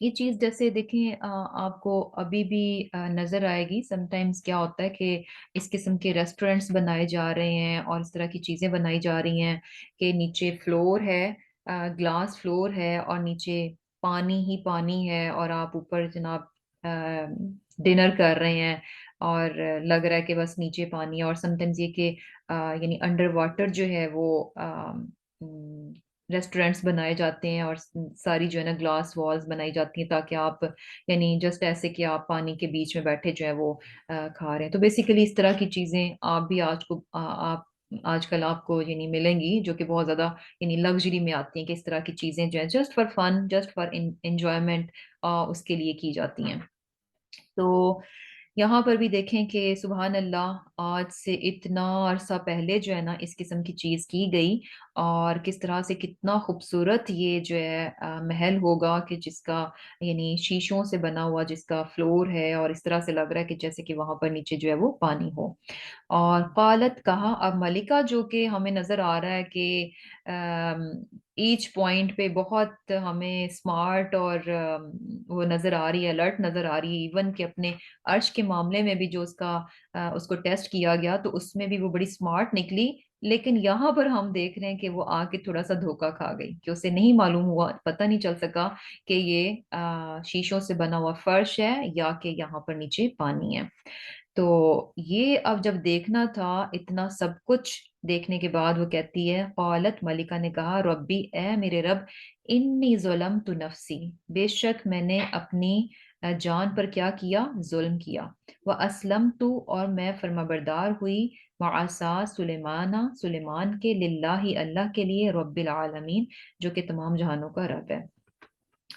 یہ چیز جیسے دیکھیں آپ کو ابھی بھی نظر آئے گی سم ٹائمز کیا ہوتا ہے کہ اس قسم کے ریسٹورینٹس بنائے جا رہے ہیں اور اس طرح کی چیزیں بنائی جا رہی ہیں کہ نیچے فلور ہے گلاس فلور ہے اور نیچے پانی ہی پانی ہے اور آپ اوپر جناب ڈنر کر رہے ہیں اور لگ رہا ہے کہ بس نیچے پانی ہے اور سم ٹائمز یہ کہ یعنی انڈر واٹر جو ہے وہ ریسٹورینٹس بنائے جاتے ہیں اور ساری جو ہے نا گلاس والز بنائی جاتی ہیں تاکہ آپ یعنی جسٹ ایسے کہ آپ پانی کے بیچ میں بیٹھے جو ہے وہ کھا رہے ہیں. تو بیسیکلی اس طرح کی چیزیں آپ بھی آپ آج کل آپ کو یعنی ملیں گی جو کہ بہت زیادہ یعنی لگژری میں آتی ہیں کہ اس طرح کی چیزیں جو ہیں just for fun just for enjoyment اس کے لیے کی جاتی ہیں. تو یہاں پر بھی دیکھیں کہ سبحان اللہ آج سے اتنا عرصہ پہلے جو ہے نا اس قسم کی چیز کی گئی اور کس طرح سے کتنا خوبصورت یہ جو ہے محل ہوگا کہ جس کا یعنی شیشوں سے بنا ہوا جس کا فلور ہے اور اس طرح سے لگ رہا ہے کہ جیسے کہ وہاں پر نیچے جو ہے وہ پانی ہو. اور قالت کہا اب ملکہ جو کہ ہمیں نظر آ رہا ہے کہ ایچ پوائنٹ پہ بہت ہمیں اسمارٹ اور وہ نظر آ رہی ہے الرٹ نظر آ رہی ہے ایون کہ اپنے عرش کے معاملے میں بھی جو اس کو ٹیسٹ کیا گیا تو اس میں بھی وہ بڑی اسمارٹ نکلی. لیکن یہاں پر ہم دیکھ رہے ہیں کہ وہ آ کے تھوڑا سا دھوکا کھا گئی کہ اسے نہیں معلوم ہوا پتہ نہیں چل سکا کہ یہ شیشوں سے بنا ہوا فرش ہے یا کہ یہاں پر نیچے پانی ہے. تو یہ اب جب دیکھنا تھا اتنا سب کچھ دیکھنے کے بعد وہ کہتی ہے قالت ملکہ نے کہا ربی اے میرے رب انی ظلمت نفسی بے شک میں نے اپنی جان پر کیا کیا ظلم کیا. واسلمت اور میں فرمانبردار ہوئی وعصا سلیمان کے للہ اللہ کے لیے رب العالمین جو کہ تمام جہانوں کا رب ہے.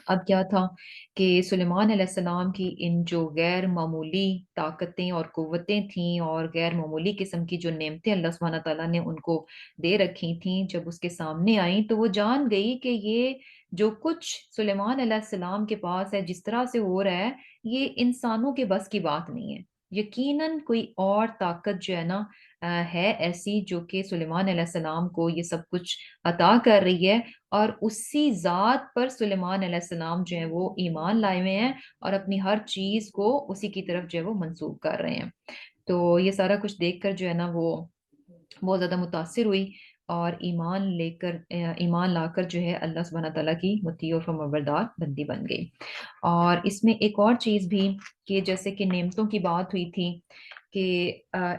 اب کیا تھا کہ سلیمان علیہ السلام کی ان جو غیر معمولی طاقتیں اور قوتیں تھیں اور غیر معمولی قسم کی جو نعمتیں اللہ سبحانہ تعالیٰ نے ان کو دے رکھی تھیں جب اس کے سامنے آئیں تو وہ جان گئی کہ یہ جو کچھ سلیمان علیہ السلام کے پاس ہے جس طرح سے ہو رہا ہے یہ انسانوں کے بس کی بات نہیں ہے. یقیناً کوئی اور طاقت جو ہے نا ہے ایسی جو کہ سلیمان علیہ السلام کو یہ سب کچھ عطا کر رہی ہے اور اسی ذات پر سلیمان علیہ السلام جو ہے وہ ایمان لائے ہوئے ہیں اور اپنی ہر چیز کو اسی کی طرف جو ہے وہ منسوب کر رہے ہیں. تو یہ سارا کچھ دیکھ کر جو ہے نا وہ بہت زیادہ متاثر ہوئی اور ایمان لا کر جو ہے اللہ سبحانہ تعالیٰ کی مطیع و فرمانبردار بندی بن گئی. اور اس میں ایک اور چیز بھی کہ جیسے کہ نعمتوں کی بات ہوئی تھی کہ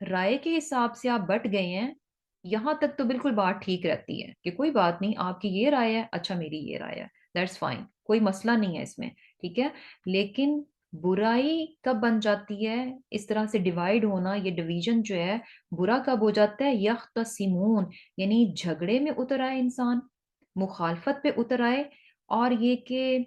رائے کے حساب سے آپ بٹ گئے ہیں، یہاں تک تو بالکل بات ٹھیک رہتی ہے کہ کوئی بات نہیں، آپ کی یہ رائے ہے، اچھا میری یہ رائے ہے، دیٹس فائن، کوئی مسئلہ نہیں ہے اس میں، ٹھیک ہے۔ لیکن برائی کب بن جاتی ہے، اس طرح سے ڈیوائیڈ ہونا، یہ ڈویژن جو ہے برا کب ہو جاتا ہے، یختصمون، یعنی جھگڑے میں اتر آئے انسان، مخالفت پہ اتر آئے، اور یہ کہ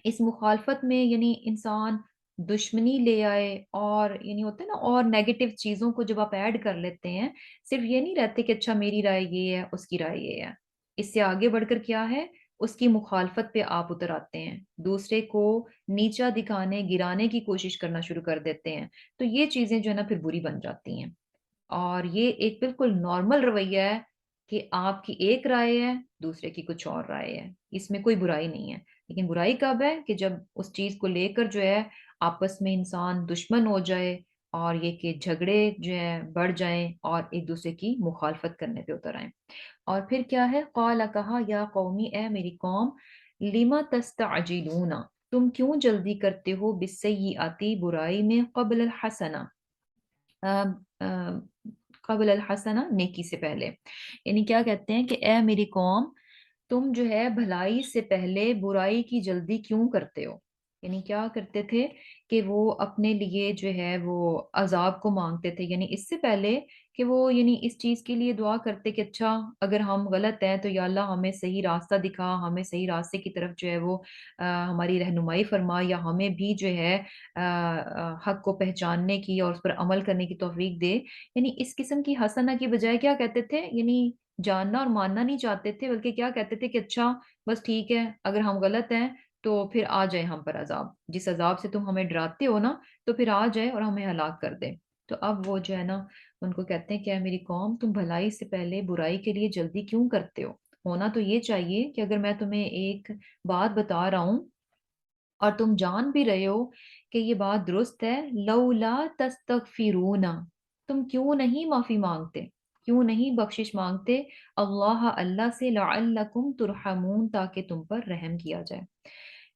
اس مخالفت میں یعنی انسان دشمنی لے آئے، اور یعنی ہوتا ہے نا، اور نیگیٹو چیزوں کو جب آپ ایڈ کر لیتے ہیں، صرف یہ نہیں رہتے کہ اچھا میری رائے یہ ہے، اس کی رائے یہ ہے، اس سے آگے بڑھ کر کیا ہے، اس کی مخالفت پہ آپ اتر آتے ہیں، دوسرے کو نیچا دکھانے گرانے کی کوشش کرنا شروع کر دیتے ہیں، تو یہ چیزیں جو ہے نا پھر بری بن جاتی ہیں۔ اور یہ ایک بالکل نارمل رویہ ہے کہ آپ کی ایک رائے ہے، دوسرے کی کچھ اور رائے ہے، اس میں کوئی برائی نہیں ہے۔ لیکن برائی کب ہے کہ جب اس چیز کو لے کر جو ہے آپس میں انسان دشمن ہو جائے، اور یہ کہ جھگڑے جو ہیں بڑھ جائیں اور ایک دوسرے کی مخالفت کرنے پہ اتر آئیں۔ اور پھر کیا ہے، قال کہا، یا قومی، اے میری قوم، لما تستعجلون، تم کیوں جلدی کرتے ہو، بالسیئاتی، برائی میں، قبل الحسنہ، آم، آم، قبل الحسنہ، نیکی سے پہلے۔ یعنی کیا کہتے ہیں کہ اے میری قوم، تم جو ہے بھلائی سے پہلے برائی کی جلدی کیوں کرتے ہو؟ یعنی کیا کرتے تھے کہ وہ اپنے لیے جو ہے وہ عذاب کو مانگتے تھے، یعنی اس سے پہلے کہ وہ یعنی اس چیز کے لیے دعا کرتے کہ اچھا اگر ہم غلط ہیں تو یا اللہ ہمیں صحیح راستہ دکھا، ہمیں صحیح راستے کی طرف جو ہے وہ ہماری رہنمائی فرما، یا ہمیں بھی جو ہے حق کو پہچاننے کی اور اس پر عمل کرنے کی توفیق دے۔ یعنی اس قسم کی حسنہ کی بجائے کیا کہتے تھے، یعنی جاننا اور ماننا نہیں چاہتے تھے، بلکہ کیا کہتے تھے کہ اچھا بس ٹھیک ہے، اگر ہم غلط ہیں تو پھر آ جائے ہم پر عذاب، جس عذاب سے تم ہمیں ڈراتے ہو نا، تو پھر آ جائے اور ہمیں ہلاک کر دے۔ تو اب وہ جو ہے نا ان کو کہتے ہیں کہ اے میری قوم، تم بھلائی سے پہلے برائی کے لیے جلدی کیوں کرتے ہو؟ ہونا تو یہ چاہیے کہ اگر میں تمہیں ایک بات بتا رہا ہوں اور تم جان بھی رہے ہو کہ یہ بات درست ہے، لولا تستغفرون، تم کیوں نہیں معافی مانگتے، کیوں نہیں بخشش مانگتے، اللہ سے، لعلکم ترحمون، تاکہ تم پر رحم کیا جائے۔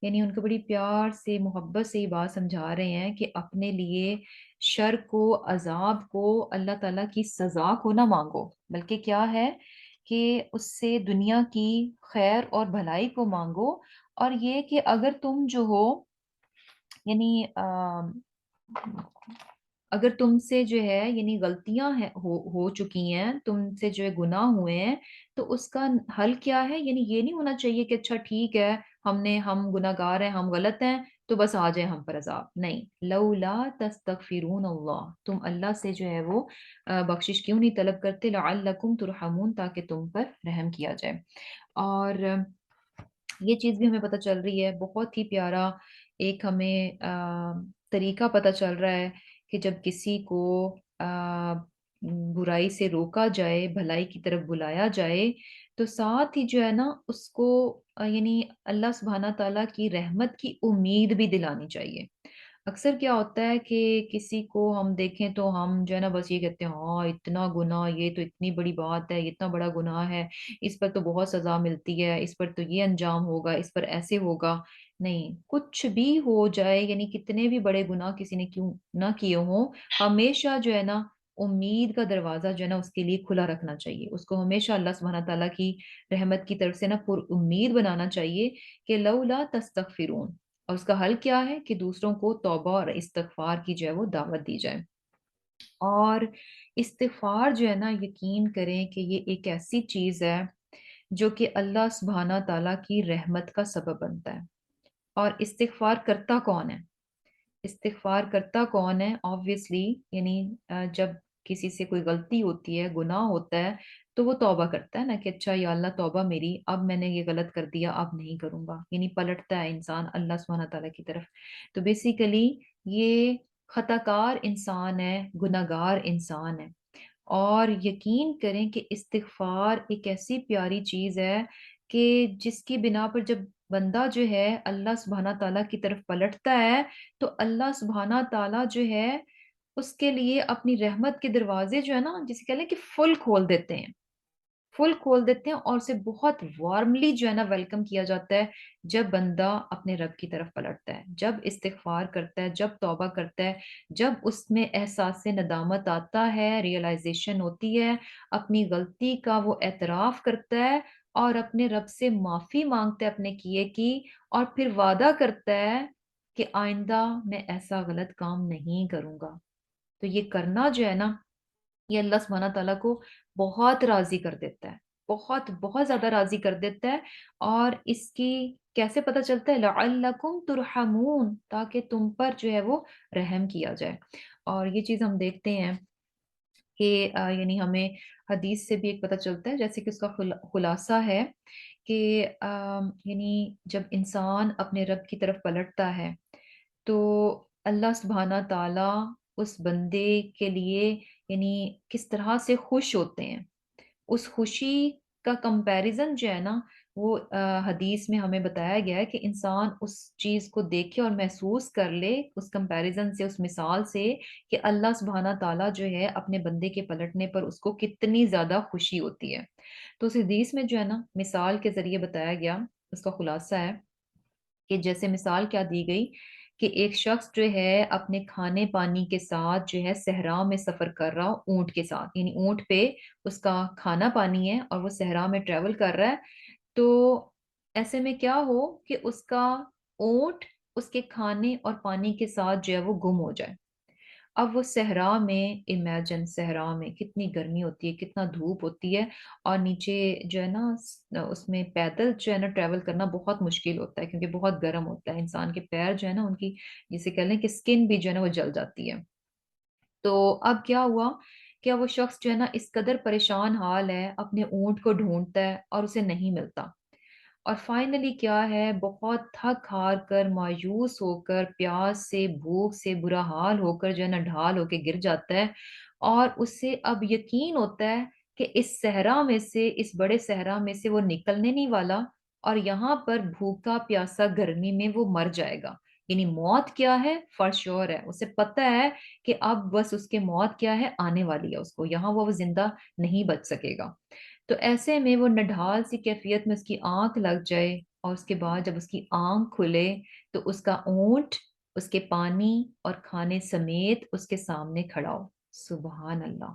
یعنی ان کو بڑی پیار سے محبت سے یہ بات سمجھا رہے ہیں کہ اپنے لیے شر کو، عذاب کو، اللہ تعالیٰ کی سزا کو نہ مانگو، بلکہ کیا ہے کہ اس سے دنیا کی خیر اور بھلائی کو مانگو، اور یہ کہ اگر تم جو ہو یعنی اگر تم سے جو ہے یعنی غلطیاں ہیں ہو چکی ہیں، تم سے جو ہے گناہ ہوئے ہیں، تو اس کا حل کیا ہے، یعنی یہ نہیں ہونا چاہیے کہ اچھا ٹھیک ہے، ہم گناہ گار ہیں، ہم غلط ہیں، تو بس آ جائے ہم پر عذاب، نہیں، لولا تستغفرون اللہ، تم اللہ سے جو ہے وہ بخشش کیوں نہیں طلب کرتے، لعلکم ترحمون، تاکہ تم پر رحم کیا جائے۔ اور یہ چیز بھی ہمیں پتہ چل رہی ہے، بہت ہی پیارا ایک ہمیں طریقہ پتہ چل رہا ہے کہ جب کسی کو آ، برائی سے روکا جائے، بھلائی کی طرف بلایا جائے، تو ساتھ ہی جو ہے نا اس کو یعنی اللہ سبحانہ تعالیٰ کی رحمت کی امید بھی دلانی چاہیے۔ اکثر کیا ہوتا ہے کہ کسی کو ہم دیکھیں تو ہم جو ہے نا بس یہ کہتے ہیں ہاں اتنا گناہ، یہ تو اتنی بڑی بات ہے، یہ اتنا بڑا گناہ ہے، اس پر تو بہت سزا ملتی ہے، اس پر تو یہ انجام ہوگا، اس پر ایسے ہوگا۔ نہیں، کچھ بھی ہو جائے، یعنی کتنے بھی بڑے گناہ کسی نے کیوں نہ کیے ہوں، ہمیشہ جو ہے نا امید کا دروازہ جو ہے نا اس کے لیے کھلا رکھنا چاہیے، اس کو ہمیشہ اللہ سبحانہ تعالیٰ کی رحمت کی طرف سے نا پر امید بنانا چاہیے کہ لولا تستغفرون، اور اس کا حل کیا ہے کہ دوسروں کو توبہ اور استغفار کی جو ہے وہ دعوت دی جائے۔ اور استغفار جو ہے نا یقین کریں کہ یہ ایک ایسی چیز ہے جو کہ اللہ سبحانہ تعالیٰ کی رحمت کا سبب بنتا ہے۔ اور استغفار کرتا کون ہے؟ استغفار کرتا کون ہے؟ آبویسلی یعنی جب کسی سے کوئی غلطی ہوتی ہے، گناہ ہوتا ہے، تو وہ توبہ کرتا ہے نا کہ اچھا یا اللہ توبہ میری، اب میں نے یہ غلط کر دیا، اب نہیں کروں گا، یعنی پلٹتا ہے انسان اللہ سبحانہ تعالیٰ کی طرف۔ تو بیسیکلی یہ خطا کار انسان ہے، گناہ گار انسان ہے، اور یقین کریں کہ استغفار ایک ایسی پیاری چیز ہے کہ جس کی بنا پر جب بندہ جو ہے اللہ سبحانہ تعالیٰ کی طرف پلٹتا ہے، تو اللہ سبحانہ تعالیٰ جو ہے اس کے لیے اپنی رحمت کے دروازے جو ہے نا جسے کہہ لیں کہ فل کھول دیتے ہیں، فل کھول دیتے ہیں اور اسے بہت وارملی جو ہے نا ویلکم کیا جاتا ہے جب بندہ اپنے رب کی طرف پلٹتا ہے، جب استغفار کرتا ہے، جب توبہ کرتا ہے، جب اس میں احساس ندامت آتا ہے، ریئلائزیشن ہوتی ہے، اپنی غلطی کا وہ اعتراف کرتا ہے اور اپنے رب سے معافی مانگتا ہے اپنے کیے کی، اور پھر وعدہ کرتا ہے کہ آئندہ میں ایسا غلط کام نہیں کروں گا۔ تو یہ کرنا جو ہے نا، یہ اللہ سبحانہ تعالیٰ کو بہت راضی کر دیتا ہے، بہت بہت زیادہ راضی کر دیتا ہے۔ اور اس کی کیسے پتہ چلتا ہے؟ لعلکم ترحمون، تاکہ تم پر جو ہے وہ رحم کیا جائے۔ اور یہ چیز ہم دیکھتے ہیں کہ یعنی ہمیں حدیث سے بھی ایک پتہ چلتا ہے، جیسے کہ اس کا خلاصہ ہے کہ یعنی جب انسان اپنے رب کی طرف پلٹتا ہے تو اللہ سبحانہ تعالیٰ اس بندے کے لیے یعنی کس طرح سے خوش ہوتے ہیں، اس خوشی کا کمپیریزن جو ہے نا وہ حدیث میں ہمیں بتایا گیا ہے کہ انسان اس چیز کو دیکھے اور محسوس کر لے اس کمپیریزن سے، اس مثال سے، کہ اللہ سبحانہ تعالیٰ جو ہے اپنے بندے کے پلٹنے پر اس کو کتنی زیادہ خوشی ہوتی ہے۔ تو اس حدیث میں جو ہے نا مثال کے ذریعے بتایا گیا، اس کا خلاصہ ہے کہ جیسے مثال کیا دی گئی کہ ایک شخص جو ہے اپنے کھانے پانی کے ساتھ جو ہے صحرا میں سفر کر رہا ہو اونٹ کے ساتھ، یعنی اونٹ پہ اس کا کھانا پانی ہے اور وہ صحرا میں ٹریول کر رہا ہے، تو ایسے میں کیا ہو کہ اس کا اونٹ اس کے کھانے اور پانی کے ساتھ جو ہے وہ گم ہو جائے۔ اب وہ صحرا میں، امیجن صحرا میں کتنی گرمی ہوتی ہے، کتنا دھوپ ہوتی ہے، اور نیچے جو ہے نا اس میں پیدل جو ہے نا ٹریول کرنا بہت مشکل ہوتا ہے کیونکہ بہت گرم ہوتا ہے، انسان کے پیر جو ہے نا ان کی جسے کہہ لیں کہ اسکن بھی جو ہے نا وہ جل جاتی ہے۔ تو اب کیا ہوا؟ کیا وہ شخص جو ہے نا اس قدر پریشان حال ہے، اپنے اونٹ کو ڈھونڈتا ہے اور اسے نہیں ملتا، اور فائنلی کیا ہے، بہت تھک ہار کر، مایوس ہو کر، پیاس سے، بھوک سے برا حال ہو کر جو ہے نا ڈھال ہو کے گر جاتا ہے، اور اسے اب یقین ہوتا ہے کہ اس صحرا میں سے، اس بڑے صحرا میں سے وہ نکلنے نہیں والا، اور یہاں پر بھوکا پیاسا گرمی میں وہ مر جائے گا۔ یعنی موت کیا ہے، فار شور ہے، اسے پتہ ہے کہ اب بس اس کے موت کیا ہے، آنے والی ہے، اس کو یہاں وہ زندہ نہیں بچ سکے گا۔ تو ایسے میں وہ نڈھال سی کیفیت میں اس کی آنکھ لگ جائے، اور اس کے بعد جب اس کی آنکھ کھلے تو اس کا اونٹ اس کے پانی اور کھانے سمیت اس کے سامنے کھڑا ہو۔ سبحان اللہ!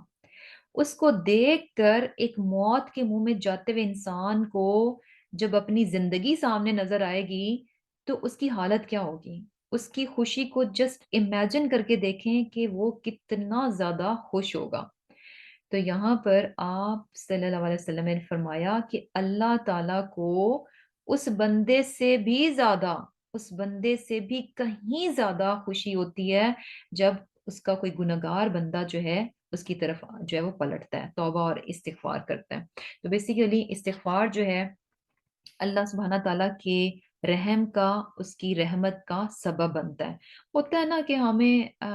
اس کو دیکھ کر ایک موت کے منہ میں جاتے ہوئے انسان کو جب اپنی زندگی سامنے نظر آئے گی تو اس کی حالت کیا ہوگی؟ اس کی خوشی کو جسٹ امیجن کر کے دیکھیں کہ وہ کتنا زیادہ خوش ہوگا۔ تو یہاں پر آپ صلی اللہ علیہ وسلم نے فرمایا کہ اللہ تعالیٰ کو اس بندے سے بھی زیادہ، اس بندے سے بھی کہیں زیادہ خوشی ہوتی ہے جب اس کا کوئی گنہگار بندہ جو ہے اس کی طرف جو ہے وہ پلٹتا ہے، توبہ اور استغفار کرتا ہے۔ تو بیسیکلی استغفار جو ہے اللہ سبحانہ تعالیٰ کے رحم کا، اس کی رحمت کا سبب بنتا ہے۔ ہوتا ہے نا کہ ہمیں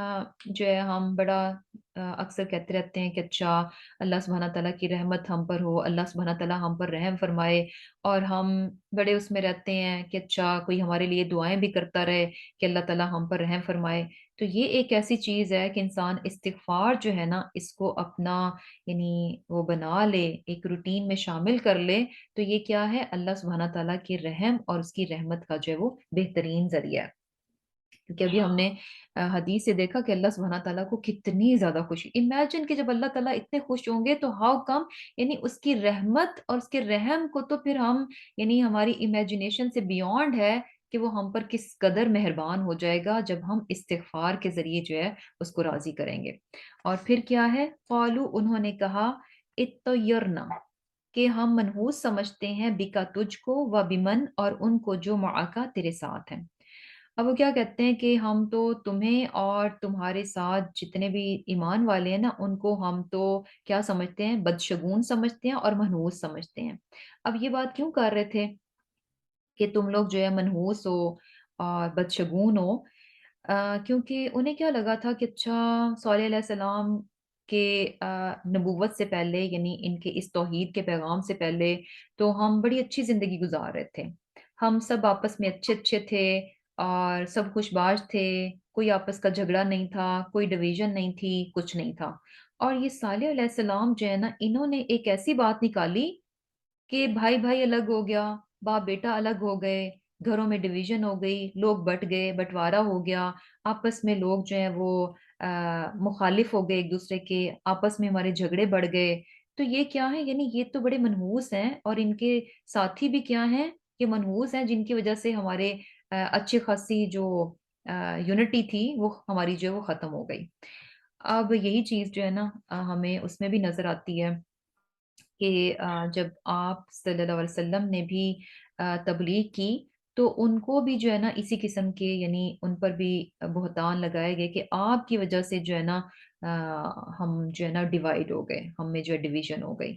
جو ہے ہم بڑا اکثر کہتے رہتے ہیں کہ اچھا اللہ سبحانہ تعالیٰ کی رحمت ہم پر ہو، اللہ سبحانہ تعالیٰ ہم پر رحم فرمائے، اور ہم بڑے اس میں رہتے ہیں کہ اچھا کوئی ہمارے لیے دعائیں بھی کرتا رہے کہ اللہ تعالیٰ ہم پر رحم فرمائے۔ تو یہ ایک ایسی چیز ہے کہ انسان استغفار جو ہے نا اس کو اپنا یعنی وہ بنا لے، ایک روٹین میں شامل کر لے، تو یہ کیا ہے، اللہ سبحانہ تعالیٰ کے رحم اور اس کی رحمت کا جو ہے وہ بہترین ذریعہ ہے۔ کیونکہ ابھی ہم نے حدیث سے دیکھا کہ اللہ سبحانہ تعالیٰ کو کتنی زیادہ خوشی، امیجن کہ جب اللہ تعالیٰ اتنے خوش ہوں گے تو ہاؤ کم، یعنی اس کی رحمت اور اس کے رحم کو تو پھر ہم یعنی ہماری امیجنیشن سے بیونڈ ہے کہ وہ ہم پر کس قدر مہربان ہو جائے گا جب ہم استغفار کے ذریعے جو ہے اس کو راضی کریں گے۔ اور پھر کیا ہے، قالو انہوں نے کہا، اطیرنا کہ ہم منحوس سمجھتے ہیں، بکا تجھ کو، و بمن اور ان کو جو معاکا تیرے ساتھ ہیں۔ اب وہ کیا کہتے ہیں کہ ہم تو تمہیں اور تمہارے ساتھ جتنے بھی ایمان والے ہیں نا ان کو ہم تو کیا سمجھتے ہیں، بدشگون سمجھتے ہیں اور منحوس سمجھتے ہیں۔ اب یہ بات کیوں کر رہے تھے کہ تم لوگ جو ہے منحوس ہو اور بدشگون ہو؟ کیونکہ انہیں کیا لگا تھا کہ اچھا صالح علیہ السلام کے نبوت سے پہلے، یعنی ان کے اس توحید کے پیغام سے پہلے تو ہم بڑی اچھی زندگی گزار رہے تھے، ہم سب آپس میں اچھے اچھے تھے اور سب خوش باش تھے، کوئی آپس کا جھگڑا نہیں تھا، کوئی ڈویژن نہیں تھی، کچھ نہیں تھا۔ اور یہ صالح علیہ السلام جو ہے نا، انہوں نے ایک ایسی بات نکالی کہ بھائی بھائی الگ ہو گیا، باپ بیٹا الگ ہو گئے، گھروں میں ڈویژن ہو گئی، لوگ بٹ گئے، بٹوارا ہو گیا، آپس میں لوگ جو ہیں وہ مخالف ہو گئے ایک دوسرے کے، آپس میں ہمارے جھگڑے بڑھ گئے۔ تو یہ کیا ہے؟ یعنی یہ تو بڑے منحوس ہیں، اور ان کے ساتھی بھی کیا ہیں؟ یہ منحوس ہیں، جن کی وجہ سے ہمارے اچھی خاصی جو یونٹی تھی وہ ہماری جو ہے وہ ختم ہو گئی۔ اب یہی چیز جو ہے نا ہمیں اس میں بھی نظر آتی ہے کہ جب آپ صلی اللہ علیہ وسلم نے بھی تبلیغ کی، تو ان کو بھی جو ہے نا اسی قسم کے، یعنی ان پر بھی بہتان لگائے گئے کہ آپ کی وجہ سے جو ہے نا ہم جو ہے نا ڈیوائڈ ہو گئے، ہم میں جو ہے ڈویژن ہو گئی۔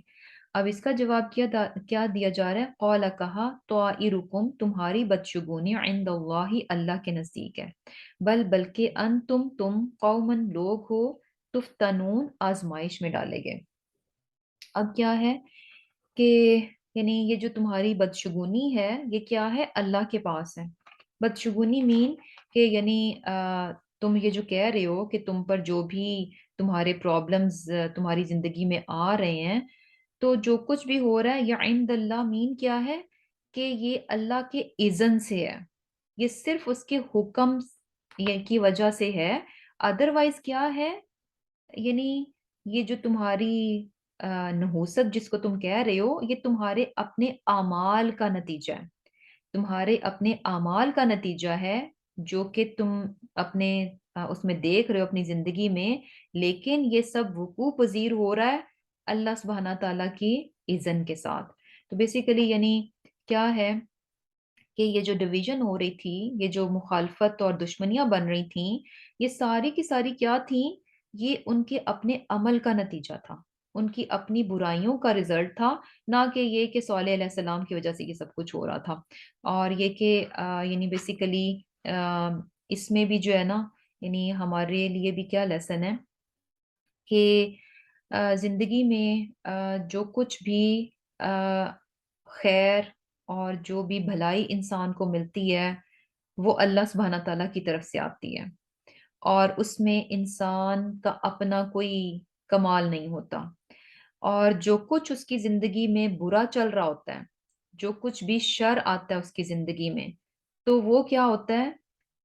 اب اس کا جواب کیا دیا جا رہا ہے؟ قول کہا طائرکم، تمہاری بدشگونی عند اللہ، اللہ کے نزدیک ہے، بلکہ تم قومن لوگ ہو، تفتنون، آزمائش میں ڈالے گئے۔ اب کیا ہے کہ یعنی یہ جو تمہاری بدشگونی ہے، یہ کیا ہے؟ اللہ کے پاس ہے۔ بدشگونی مین کہ یعنی تم یہ جو کہہ رہے ہو کہ تم پر جو بھی تمہارے پرابلمز تمہاری زندگی میں آ رہے ہیں، تو جو کچھ بھی ہو رہا ہے، یا عند اللہ مین کیا ہے کہ یہ اللہ کے اذن سے ہے، یہ صرف اس کے حکم کی وجہ سے ہے۔ ادروائز کیا ہے؟ یعنی یہ جو تمہاری نحوست جس کو تم کہہ رہے ہو، یہ تمہارے اپنے اعمال کا نتیجہ ہے، تمہارے اپنے اعمال کا نتیجہ ہے، جو کہ تم اپنے اس میں دیکھ رہے ہو اپنی زندگی میں، لیکن یہ سب وقوع پذیر ہو رہا ہے اللہ سبحانہ تعالیٰ کی اذن کے ساتھ۔ تو بیسیکلی یعنی کیا ہے کہ یہ جو ڈویژن ہو رہی تھی، یہ جو مخالفت اور دشمنیاں بن رہی تھیں، یہ ساری کی ساری کیا تھیں؟ یہ ان کے اپنے عمل کا نتیجہ تھا، ان کی اپنی برائیوں کا رزلٹ تھا، نہ کہ یہ کہ صالح علیہ السلام کی وجہ سے یہ سب کچھ ہو رہا تھا۔ اور یہ کہ یعنی بیسیکلی اس میں بھی جو ہے نا، یعنی ہمارے لیے بھی کیا لیسن ہے کہ زندگی میں جو کچھ بھی آ، خیر اور جو بھی بھلائی انسان کو ملتی ہے، وہ اللہ سبحانہ تعالیٰ کی طرف سے آتی ہے، اور اس میں انسان کا اپنا کوئی کمال نہیں ہوتا۔ اور جو کچھ اس کی زندگی میں برا چل رہا ہوتا ہے، جو کچھ بھی شر آتا ہے اس کی زندگی میں، تو وہ کیا ہوتا ہے؟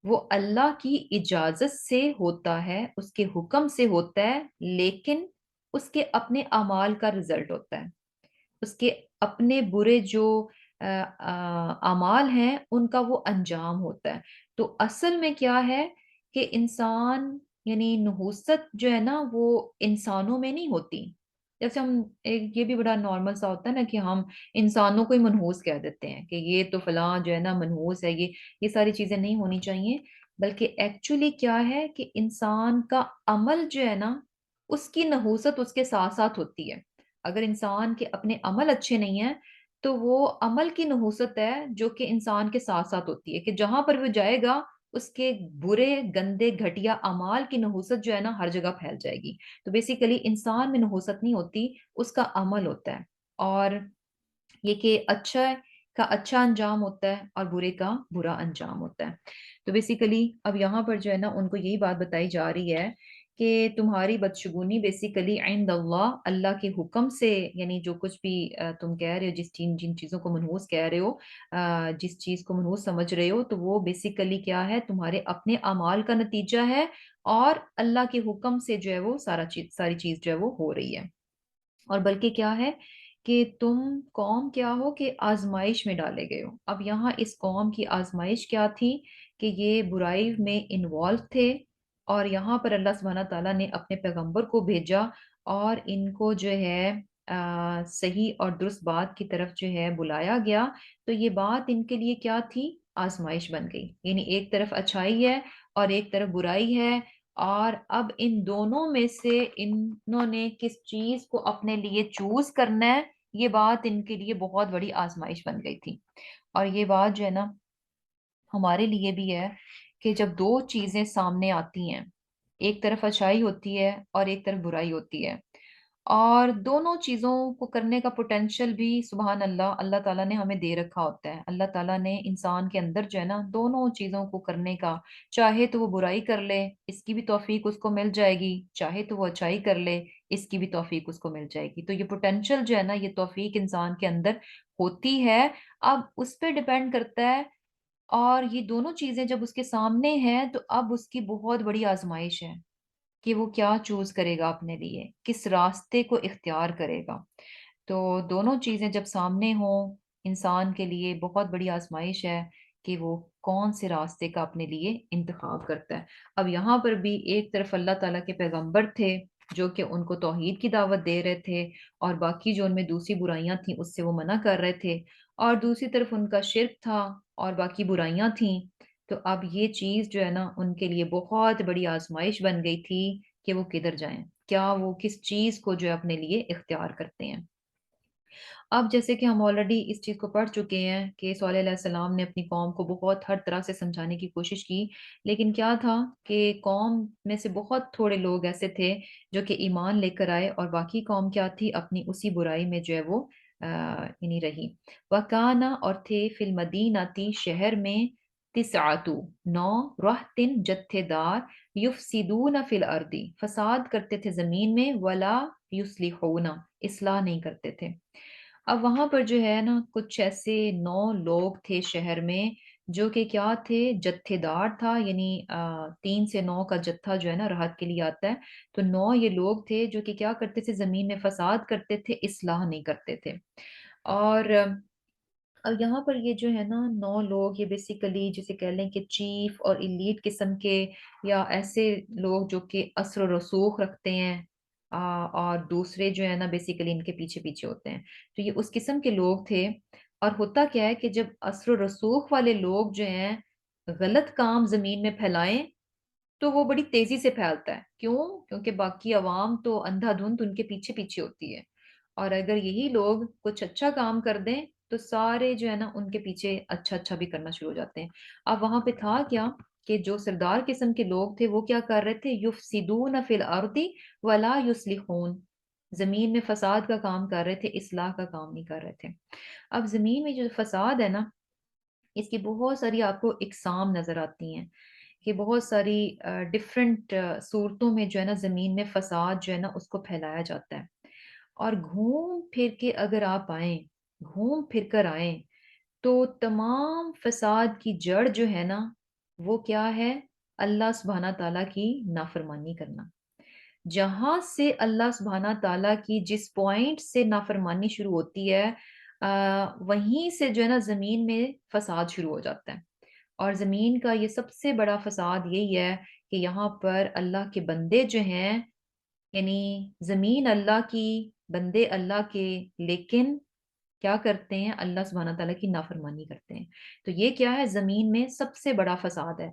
وہ اللہ کی اجازت سے ہوتا ہے، اس کے حکم سے ہوتا ہے، لیکن اس کے اپنے اعمال کا رزلٹ ہوتا ہے، اس کے اپنے برے جو اعمال ہیں ان کا وہ انجام ہوتا ہے۔ تو اصل میں کیا ہے کہ انسان، یعنی نحوست جو ہے نا وہ انسانوں میں نہیں ہوتی۔ جیسے ہم ایک یہ بھی بڑا نارمل سا ہوتا ہے نا کہ ہم انسانوں کو ہی منحوس کہہ دیتے ہیں کہ یہ تو فلاں جو ہے نا منحوس ہے، یہ ساری چیزیں نہیں ہونی چاہیے۔ بلکہ ایکچولی کیا ہے کہ انسان کا عمل جو ہے نا، اس کی نحوست اس کے ساتھ ساتھ ہوتی ہے۔ اگر انسان کے اپنے عمل اچھے نہیں ہیں، تو وہ عمل کی نحوست ہے جو کہ انسان کے ساتھ ساتھ ہوتی ہے، کہ جہاں پر وہ جائے گا اس کے برے گندے گھٹیا اعمال کی نحوست جو ہے نا ہر جگہ پھیل جائے گی۔ تو بیسیکلی انسان میں نحوست نہیں ہوتی، اس کا عمل ہوتا ہے، اور یہ کہ اچھا کا اچھا انجام ہوتا ہے اور برے کا برا انجام ہوتا ہے۔ تو بیسیکلی اب یہاں پر جو ہے نا ان کو یہی بات بتائی جا رہی ہے کہ تمہاری بدشگونی بیسیکلی عند اللہ، اللہ کے حکم سے، یعنی جو کچھ بھی تم کہہ رہے ہو، جن چیزوں کو منحوس کہہ رہے ہو، جس چیز کو منحوس سمجھ رہے ہو، تو وہ بیسیکلی کیا ہے؟ تمہارے اپنے اعمال کا نتیجہ ہے، اور اللہ کے حکم سے جو ہے وہ ساری چیز جو ہے وہ ہو رہی ہے۔ اور بلکہ کیا ہے کہ تم قوم کیا ہو کہ آزمائش میں ڈالے گئے ہو۔ اب یہاں اس قوم کی آزمائش کیا تھی کہ یہ برائی میں انوالو تھے، اور یہاں پر اللہ سبحانہ تعالیٰ نے اپنے پیغمبر کو بھیجا، اور ان کو جو ہے صحیح اور درست بات کی طرف جو ہے بلایا گیا۔ تو یہ بات ان کے لیے کیا تھی؟ آزمائش بن گئی، یعنی ایک طرف اچھائی ہے اور ایک طرف برائی ہے، اور اب ان دونوں میں سے انہوں نے کس چیز کو اپنے لیے چوز کرنا ہے، یہ بات ان کے لیے بہت بڑی آزمائش بن گئی تھی۔ اور یہ بات جو ہے نا ہمارے لیے بھی ہے کہ جب دو چیزیں سامنے آتی ہیں، ایک طرف اچھائی ہوتی ہے اور ایک طرف برائی ہوتی ہے، اور دونوں چیزوں کو کرنے کا پوٹینشل بھی سبحان اللہ اللہ تعالیٰ نے ہمیں دے رکھا ہوتا ہے۔ اللہ تعالیٰ نے انسان کے اندر جو ہے نا دونوں چیزوں کو کرنے کا، چاہے تو وہ برائی کر لے، اس کی بھی توفیق اس کو مل جائے گی، چاہے تو وہ اچھائی کر لے، اس کی بھی توفیق اس کو مل جائے گی۔ تو یہ پوٹینشل جو ہے نا، یہ توفیق انسان کے اندر ہوتی ہے، اب اس پہ ڈیپینڈ کرتا ہے۔ اور یہ دونوں چیزیں جب اس کے سامنے ہیں تو اب اس کی بہت بڑی آزمائش ہے کہ وہ کیا چوز کرے گا اپنے لیے، کس راستے کو اختیار کرے گا۔ تو دونوں چیزیں جب سامنے ہوں، انسان کے لیے بہت بڑی آزمائش ہے کہ وہ کون سے راستے کا اپنے لیے انتخاب کرتا ہے۔ اب یہاں پر بھی ایک طرف اللہ تعالیٰ کے پیغمبر تھے جو کہ ان کو توحید کی دعوت دے رہے تھے، اور باقی جو ان میں دوسری برائیاں تھیں اس سے وہ منع کر رہے تھے، اور دوسری طرف ان کا شرک تھا اور باقی برائیاں تھیں۔ تو اب یہ چیز جو ہے نا ان کے لیے بہت بڑی آزمائش بن گئی تھی کہ وہ کدھر جائیں، کیا وہ کس چیز کو جو ہے اپنے لیے اختیار کرتے ہیں۔ اب جیسے کہ ہم آلریڈی اس چیز کو پڑھ چکے ہیں کہ صالح علیہ السلام نے اپنی قوم کو بہت ہر طرح سے سمجھانے کی کوشش کی، لیکن کیا تھا کہ قوم میں سے بہت تھوڑے لوگ ایسے تھے جو کہ ایمان لے کر آئے، اور باقی قوم کیا تھی، اپنی اسی برائی میں جو ہے وہ یعنی رہی۔ وَكَانَ اور تھے فی المدینہ شہر میں، تسعتو 9 رہتن جتھے دار، یفسدون فی الارض فساد کرتے تھے زمین میں، ولا یصلحون اصلاح نہیں کرتے تھے۔ اب وہاں پر جو ہے نا کچھ ایسے 9 لوگ تھے شہر میں جو کہ کیا تھے، جتھے دار تھا، یعنی 3 سے 9 کا جتھا جو ہے نا راحت کے لیے آتا ہے، تو 9 یہ لوگ تھے جو کہ کیا کرتے تھے، زمین میں فساد کرتے تھے، اصلاح نہیں کرتے تھے۔ اور اب یہاں پر یہ جو ہے نا 9 لوگ، یہ بیسیکلی جسے کہہ لیں کہ چیف اور ایلیٹ قسم کے، یا ایسے لوگ جو کہ اثر و رسوخ رکھتے ہیں، اور دوسرے جو ہے نا بیسیکلی ان کے پیچھے پیچھے ہوتے ہیں، تو یہ اس قسم کے لوگ تھے۔ اور ہوتا کیا ہے کہ جب اثر و رسوخ والے لوگ جو ہیں غلط کام زمین میں پھیلائیں تو وہ بڑی تیزی سے پھیلتا ہے، کیوں؟ کیونکہ باقی عوام تو اندھا دھند ان کے پیچھے پیچھے ہوتی ہے، اور اگر یہی لوگ کچھ اچھا کام کر دیں تو سارے جو ہے نا ان کے پیچھے اچھا اچھا بھی کرنا شروع ہو جاتے ہیں۔ اب وہاں پہ تھا کیا کہ جو سردار قسم کے لوگ تھے وہ کیا کر رہے تھے، یفسدون فی الارض ولا یصلحون، زمین میں فساد کا کام کر رہے تھے، اصلاح کا کام نہیں کر رہے تھے۔ اب زمین میں جو فساد ہے نا، اس کی بہت ساری آپ کو اقسام نظر آتی ہیں کہ بہت ساری ڈفرینٹ صورتوں میں جو ہے نا زمین میں فساد جو ہے نا اس کو پھیلایا جاتا ہے۔ اور گھوم پھر کے اگر آپ آئیں، گھوم پھر کر آئیں، تو تمام فساد کی جڑ جو ہے نا وہ کیا ہے، اللہ سبحانہ تعالیٰ کی نافرمانی کرنا۔ جہاں سے اللہ سبحانہ تعالیٰ کی جس پوائنٹ سے نافرمانی شروع ہوتی ہے، وہیں سے جو ہے نا زمین میں فساد شروع ہو جاتا ہے۔ اور زمین کا یہ سب سے بڑا فساد یہی ہے کہ یہاں پر اللہ کے بندے جو ہیں، یعنی زمین اللہ کی، بندے اللہ کے، لیکن کیا کرتے ہیں، اللہ سبحانہ تعالیٰ کی نافرمانی کرتے ہیں۔ تو یہ کیا ہے، زمین میں سب سے بڑا فساد ہے،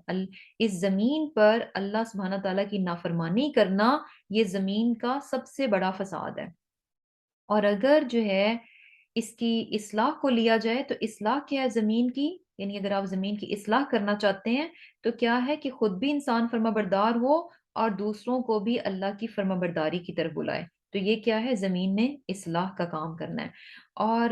اس زمین پر اللہ سبحانہ تعالیٰ کی نافرمانی کرنا، یہ زمین کا سب سے بڑا فساد ہے۔ اور اگر جو ہے اس کی اصلاح کو لیا جائے تو اصلاح کیا ہے زمین کی، یعنی اگر آپ زمین کی اصلاح کرنا چاہتے ہیں تو کیا ہے کہ خود بھی انسان فرما بردار ہو اور دوسروں کو بھی اللہ کی فرما برداری کی طرف بلائے، تو یہ کیا ہے، زمین میں اصلاح کا کام کرنا ہے۔ اور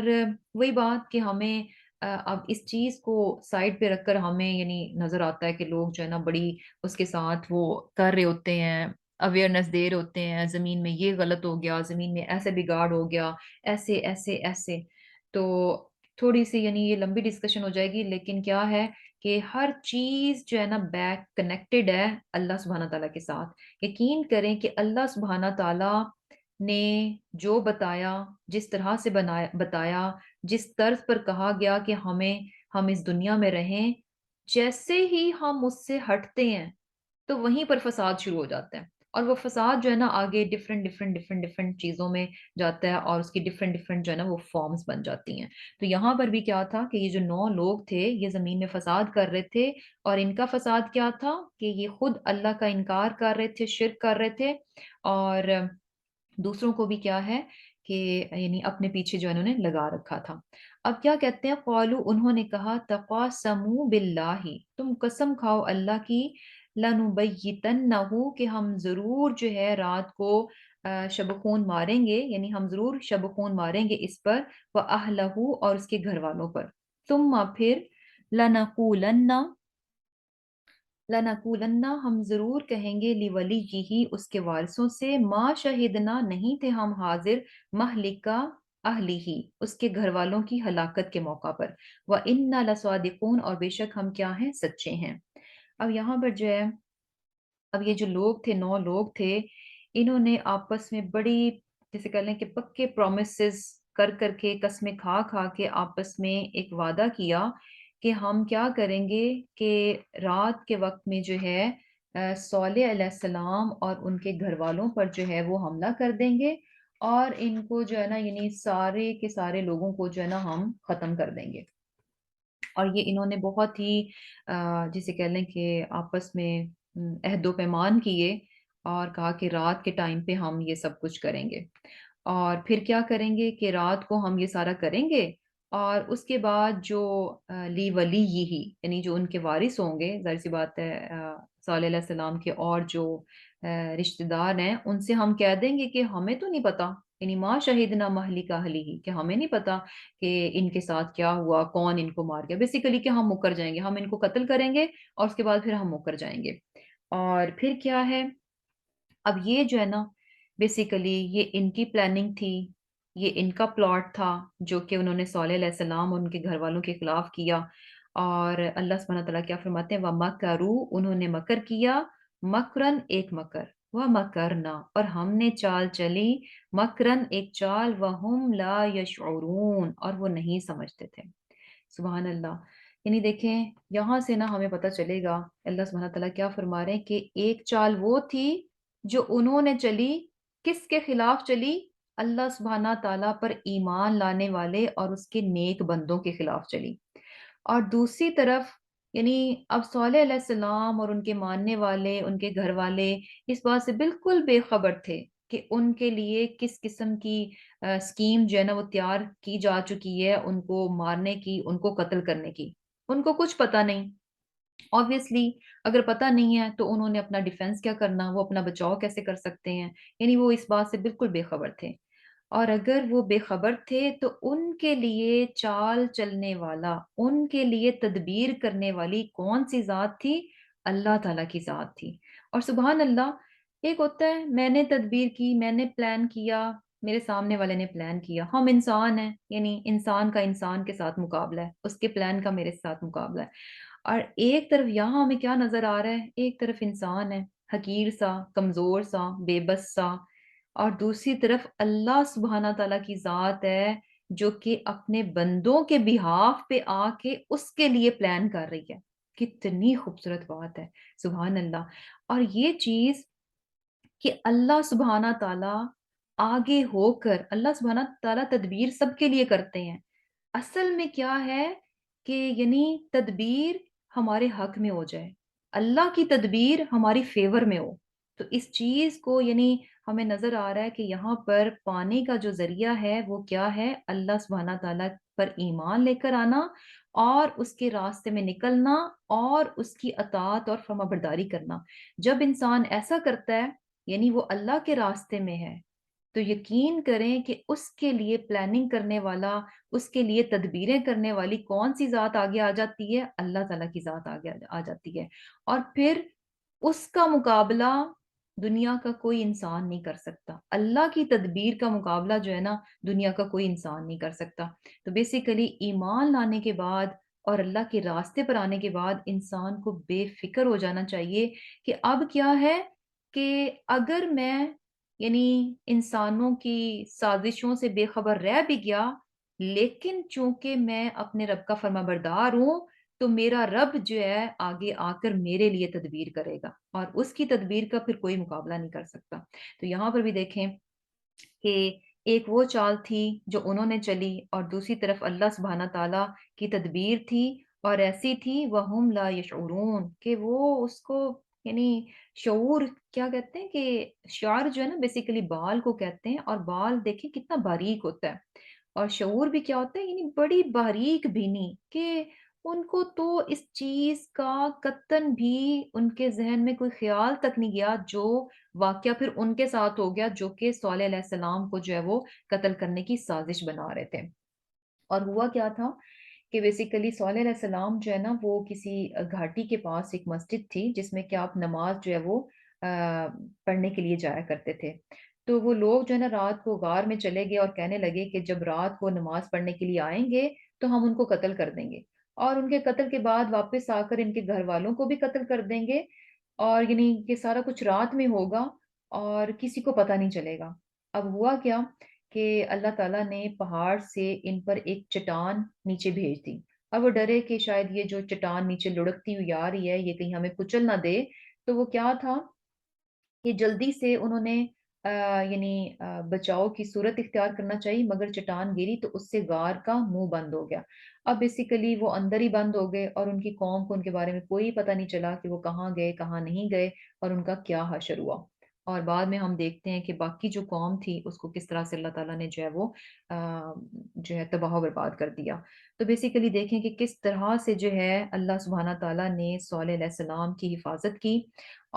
وہی بات کہ ہمیں اب اس چیز کو سائڈ پہ رکھ کر ہمیں یعنی نظر آتا ہے کہ لوگ جو ہے نا بڑی اس کے ساتھ وہ کر رہے ہوتے ہیں، اویئرنیس دے رہے ہوتے ہیں، زمین میں یہ غلط ہو گیا، زمین میں ایسے بگاڑ ہو گیا، ایسے ایسے ایسے۔ تو تھوڑی سی یعنی یہ لمبی ڈسکشن ہو جائے گی، لیکن کیا ہے کہ ہر چیز جو ہے نا بیک کنیکٹڈ ہے اللہ سبحانہ تعالیٰ کے ساتھ۔ یقین کریں کہ اللہ سبحانہ تعالیٰ نے جو بتایا، جس طرح سے بتایا، جس طرز پر کہا گیا کہ ہم اس دنیا میں رہیں، جیسے ہی ہم اس سے ہٹتے ہیں تو وہیں پر فساد شروع ہو جاتا ہے، اور وہ فساد جو ہے نا آگے ڈفرینٹ ڈفرینٹ ڈفرینٹ ڈفرینٹ چیزوں میں جاتا ہے، اور اس کی ڈفرینٹ ڈفرینٹ جو ہے نا وہ فارمز بن جاتی ہیں۔ تو یہاں پر بھی کیا تھا کہ یہ جو 9 لوگ تھے یہ زمین میں فساد کر رہے تھے، اور ان کا فساد کیا تھا کہ یہ خود اللہ کا انکار کر رہے تھے، شرک کر رہے تھے، اور دوسروں کو بھی کیا ہے کہ یعنی اپنے پیچھے جو انہوں نے لگا رکھا تھا۔ اب کیا کہتے ہیں، قالو انہوں نے کہا، تقاسموا باللہ تم قسم کھاؤ اللہ کی، لنبیتنہ کہ ہم ضرور جو ہے رات کو شب خون ماریں گے، یعنی ہم ضرور شب خون ماریں گے اس پر، وَأَهْلَهُ اور اس کے گھر والوں پر، ثم پھر لنقولن لَنَقُولَنَّ ہم ضرور کہیں گے لِوَلِيِّهِ اس کے وارثوں سے ما شہدنا نہیں تھے ہم حاضر مہلکا اہلہ اس کے گھر والوں کی ہلاکت کے موقع پر وَإِنَّا لَصَادِقُونَ اور بے شک ہم کیا ہیں سچے ہیں۔ اب یہاں پر جو ہے اب یہ جو لوگ تھے 9 لوگ تھے انہوں نے آپس میں بڑی جیسے کہہ لیں کہ پکے پرومسز کر کے قسمیں کھا کھا کے آپس میں ایک وعدہ کیا کہ ہم کیا کریں گے کہ رات کے وقت میں جو ہے صالح علیہ السلام اور ان کے گھر والوں پر جو ہے وہ حملہ کر دیں گے اور ان کو جو ہے نا یعنی سارے کے سارے لوگوں کو جو ہے نا ہم ختم کر دیں گے۔ اور یہ انہوں نے بہت ہی جسے کہہ لیں کہ آپس میں عہد و پیمان کیے اور کہا کہ رات کے ٹائم پہ ہم یہ سب کچھ کریں گے اور پھر کیا کریں گے کہ رات کو ہم یہ سارا کریں گے اور اس کے بعد جو لی ولی ہی یعنی جو ان کے وارث ہوں گے ظاہر سی بات ہے صالح علیہ السلام کے اور جو رشتہ دار ہیں ان سے ہم کہہ دیں گے کہ ہمیں تو نہیں پتا یعنی ماں شہیدنا مہلک اہلہ کہ ہمیں نہیں پتا کہ ان کے ساتھ کیا ہوا کون ان کو مار گیا بیسیکلی کہ ہم مکر جائیں گے ہم ان کو قتل کریں گے اور اس کے بعد پھر ہم مکر جائیں گے اور پھر کیا ہے اب یہ جو ہے نا بیسیکلی یہ ان کی پلاننگ تھی یہ ان کا پلاٹ تھا جو کہ انہوں نے صالح علیہ السلام اور ان کے گھر والوں کے خلاف کیا اور اللہ سبحانہ تعالیٰ کیا فرماتے ہیں وَمَكَرُوا انہوں نے مکر کیا مکرن ایک مکر وَمَكَرْنَا اور ہم نے چال چلی مکرن ایک چال وَهُمْ لَا يَشْعُرُونَ اور وہ نہیں سمجھتے تھے سبحان اللہ یعنی دیکھیں یہاں سے نا ہمیں پتہ چلے گا اللہ سبحانہ تعالیٰ کیا فرما رہے ہیں کہ ایک چال وہ تھی جو انہوں نے چلی کس کے خلاف چلی اللہ سبحانہ تعالیٰ پر ایمان لانے والے اور اس کے نیک بندوں کے خلاف چلی اور دوسری طرف یعنی اب صالح علیہ السلام اور ان کے ماننے والے ان کے گھر والے اس بات سے بالکل بے خبر تھے کہ ان کے لیے کس قسم کی اسکیم جو ہے نا وہ تیار کی جا چکی ہے ان کو مارنے کی ان کو قتل کرنے کی ان کو کچھ پتا نہیں obviously اگر پتا نہیں ہے تو انہوں نے اپنا ڈیفenس کیا کرنا وہ اپنا بچاؤ کیسے کر سکتے ہیں یعنی وہ اس بات سے بالکل بے خبر تھے اور اگر وہ بے خبر تھے تو ان کے لیے چال چلنے والا ان کے لیے تدبیر کرنے والی کون سی ذات تھی اللہ تعالیٰ کی ذات تھی اور سبحان اللہ ایک ہوتا ہے میں نے تدبیر کی میں نے پلان کیا میرے سامنے والے نے پلان کیا ہم انسان ہیں یعنی انسان کا انسان کے ساتھ مقابلہ ہے اس کے پلان کا میرے ساتھ مقابلہ ہے اور ایک طرف یہاں ہمیں کیا نظر آ رہا ہے ایک طرف انسان ہے حقیر سا کمزور سا بے بس سا اور دوسری طرف اللہ سبحانہ تعالیٰ کی ذات ہے جو کہ اپنے بندوں کے بہاف پہ آ کے اس کے لیے پلان کر رہی ہے کتنی خوبصورت بات ہے سبحان اللہ اور یہ چیز کہ اللہ سبحانہ تعالیٰ آگے ہو کر اللہ سبحانہ تعالیٰ تدبیر سب کے لیے کرتے ہیں اصل میں کیا ہے کہ یعنی تدبیر ہمارے حق میں ہو جائے اللہ کی تدبیر ہماری فیور میں ہو تو اس چیز کو یعنی ہمیں نظر آ رہا ہے کہ یہاں پر پانے کا جو ذریعہ ہے وہ کیا ہے اللہ سبحانہ تعالیٰ پر ایمان لے کر آنا اور اس کے راستے میں نکلنا اور اس کی اطاعت اور فرما برداری کرنا جب انسان ایسا کرتا ہے یعنی وہ اللہ کے راستے میں ہے تو یقین کریں کہ اس کے لیے پلاننگ کرنے والا اس کے لیے تدبیریں کرنے والی کون سی ذات آگے آ جاتی ہے اللہ تعالیٰ کی ذات آگے آ جاتی ہے اور پھر اس کا مقابلہ دنیا کا کوئی انسان نہیں کر سکتا اللہ کی تدبیر کا مقابلہ جو ہے نا دنیا کا کوئی انسان نہیں کر سکتا تو بیسیکلی ایمان لانے کے بعد اور اللہ کے راستے پر آنے کے بعد انسان کو بے فکر ہو جانا چاہیے کہ اب کیا ہے کہ اگر میں یعنی انسانوں کی سازشوں سے بے خبر رہ بھی گیا لیکن چونکہ میں اپنے رب کا فرما بردار ہوں تو میرا رب جو ہے آگے آ کر میرے لیے تدبیر کرے گا اور اس کی تدبیر کا پھر کوئی مقابلہ نہیں کر سکتا تو یہاں پر بھی دیکھیں کہ ایک وہ چال تھی جو انہوں نے چلی اور دوسری طرف اللہ سبحانہ تعالیٰ کی تدبیر تھی اور ایسی تھی وَهُمْ لَا يَشْعُرُونَ کہ وہ اس کو یعنی شعور کیا کہتے ہیں کہ شعر جو ہے نا بیسیکلی بال کو کہتے ہیں اور بال دیکھیں کتنا باریک ہوتا ہے اور شعور بھی کیا ہوتا ہے یعنی بڑی باریک بینی کہ ان کو تو اس چیز کا قطن بھی ان کے ذہن میں کوئی خیال تک نہیں گیا جو واقعہ پھر ان کے ساتھ ہو گیا جو کہ صالح علیہ السلام کو جو ہے وہ قتل کرنے کی سازش بنا رہے تھے اور ہوا کیا تھا کہ بیسیکلی صالح علیہ السلام جو ہے نا وہ کسی گھاٹی کے پاس ایک مسجد تھی جس میں کہ آپ نماز جو ہے وہ پڑھنے کے لیے جایا کرتے تھے۔ تو وہ لوگ جو ہے نا رات کو غار میں چلے گئے اور کہنے لگے کہ جب رات کو نماز پڑھنے کے لیے آئیں گے تو ہم ان کو قتل کر دیں گے، اور ان کے قتل کے بعد واپس آ کر ان کے گھر والوں کو بھی قتل کر دیں گے، اور یعنی یہ سارا کچھ رات میں ہوگا اور کسی کو پتہ نہیں چلے گا۔ اب ہوا کیا کہ اللہ تعالیٰ نے پہاڑ سے ان پر ایک چٹان نیچے بھیج دی، اور وہ ڈرے کہ شاید یہ جو چٹان نیچے لڑکتی ہوئی آ رہی ہے یہ کہیں ہمیں کچل نہ دے، تو وہ کیا تھا کہ جلدی سے انہوں نے یعنی بچاؤ کی صورت اختیار کرنا چاہیے، مگر چٹان گری تو اس سے غار کا منہ بند ہو گیا۔ اب بیسیکلی وہ اندر ہی بند ہو گئے اور ان کی قوم کو ان کے بارے میں کوئی پتہ نہیں چلا کہ وہ کہاں گئے کہاں نہیں گئے اور ان کا کیا حشر ہوا۔ اور بعد میں ہم دیکھتے ہیں کہ باقی جو قوم تھی اس کو کس طرح سے اللہ تعالیٰ نے جو ہے وہ جو ہے تباہ و برباد کر دیا۔ تو بیسیکلی دیکھیں کہ کس طرح سے جو ہے اللہ سبحانہ تعالیٰ نے صالح علیہ السلام کی حفاظت کی،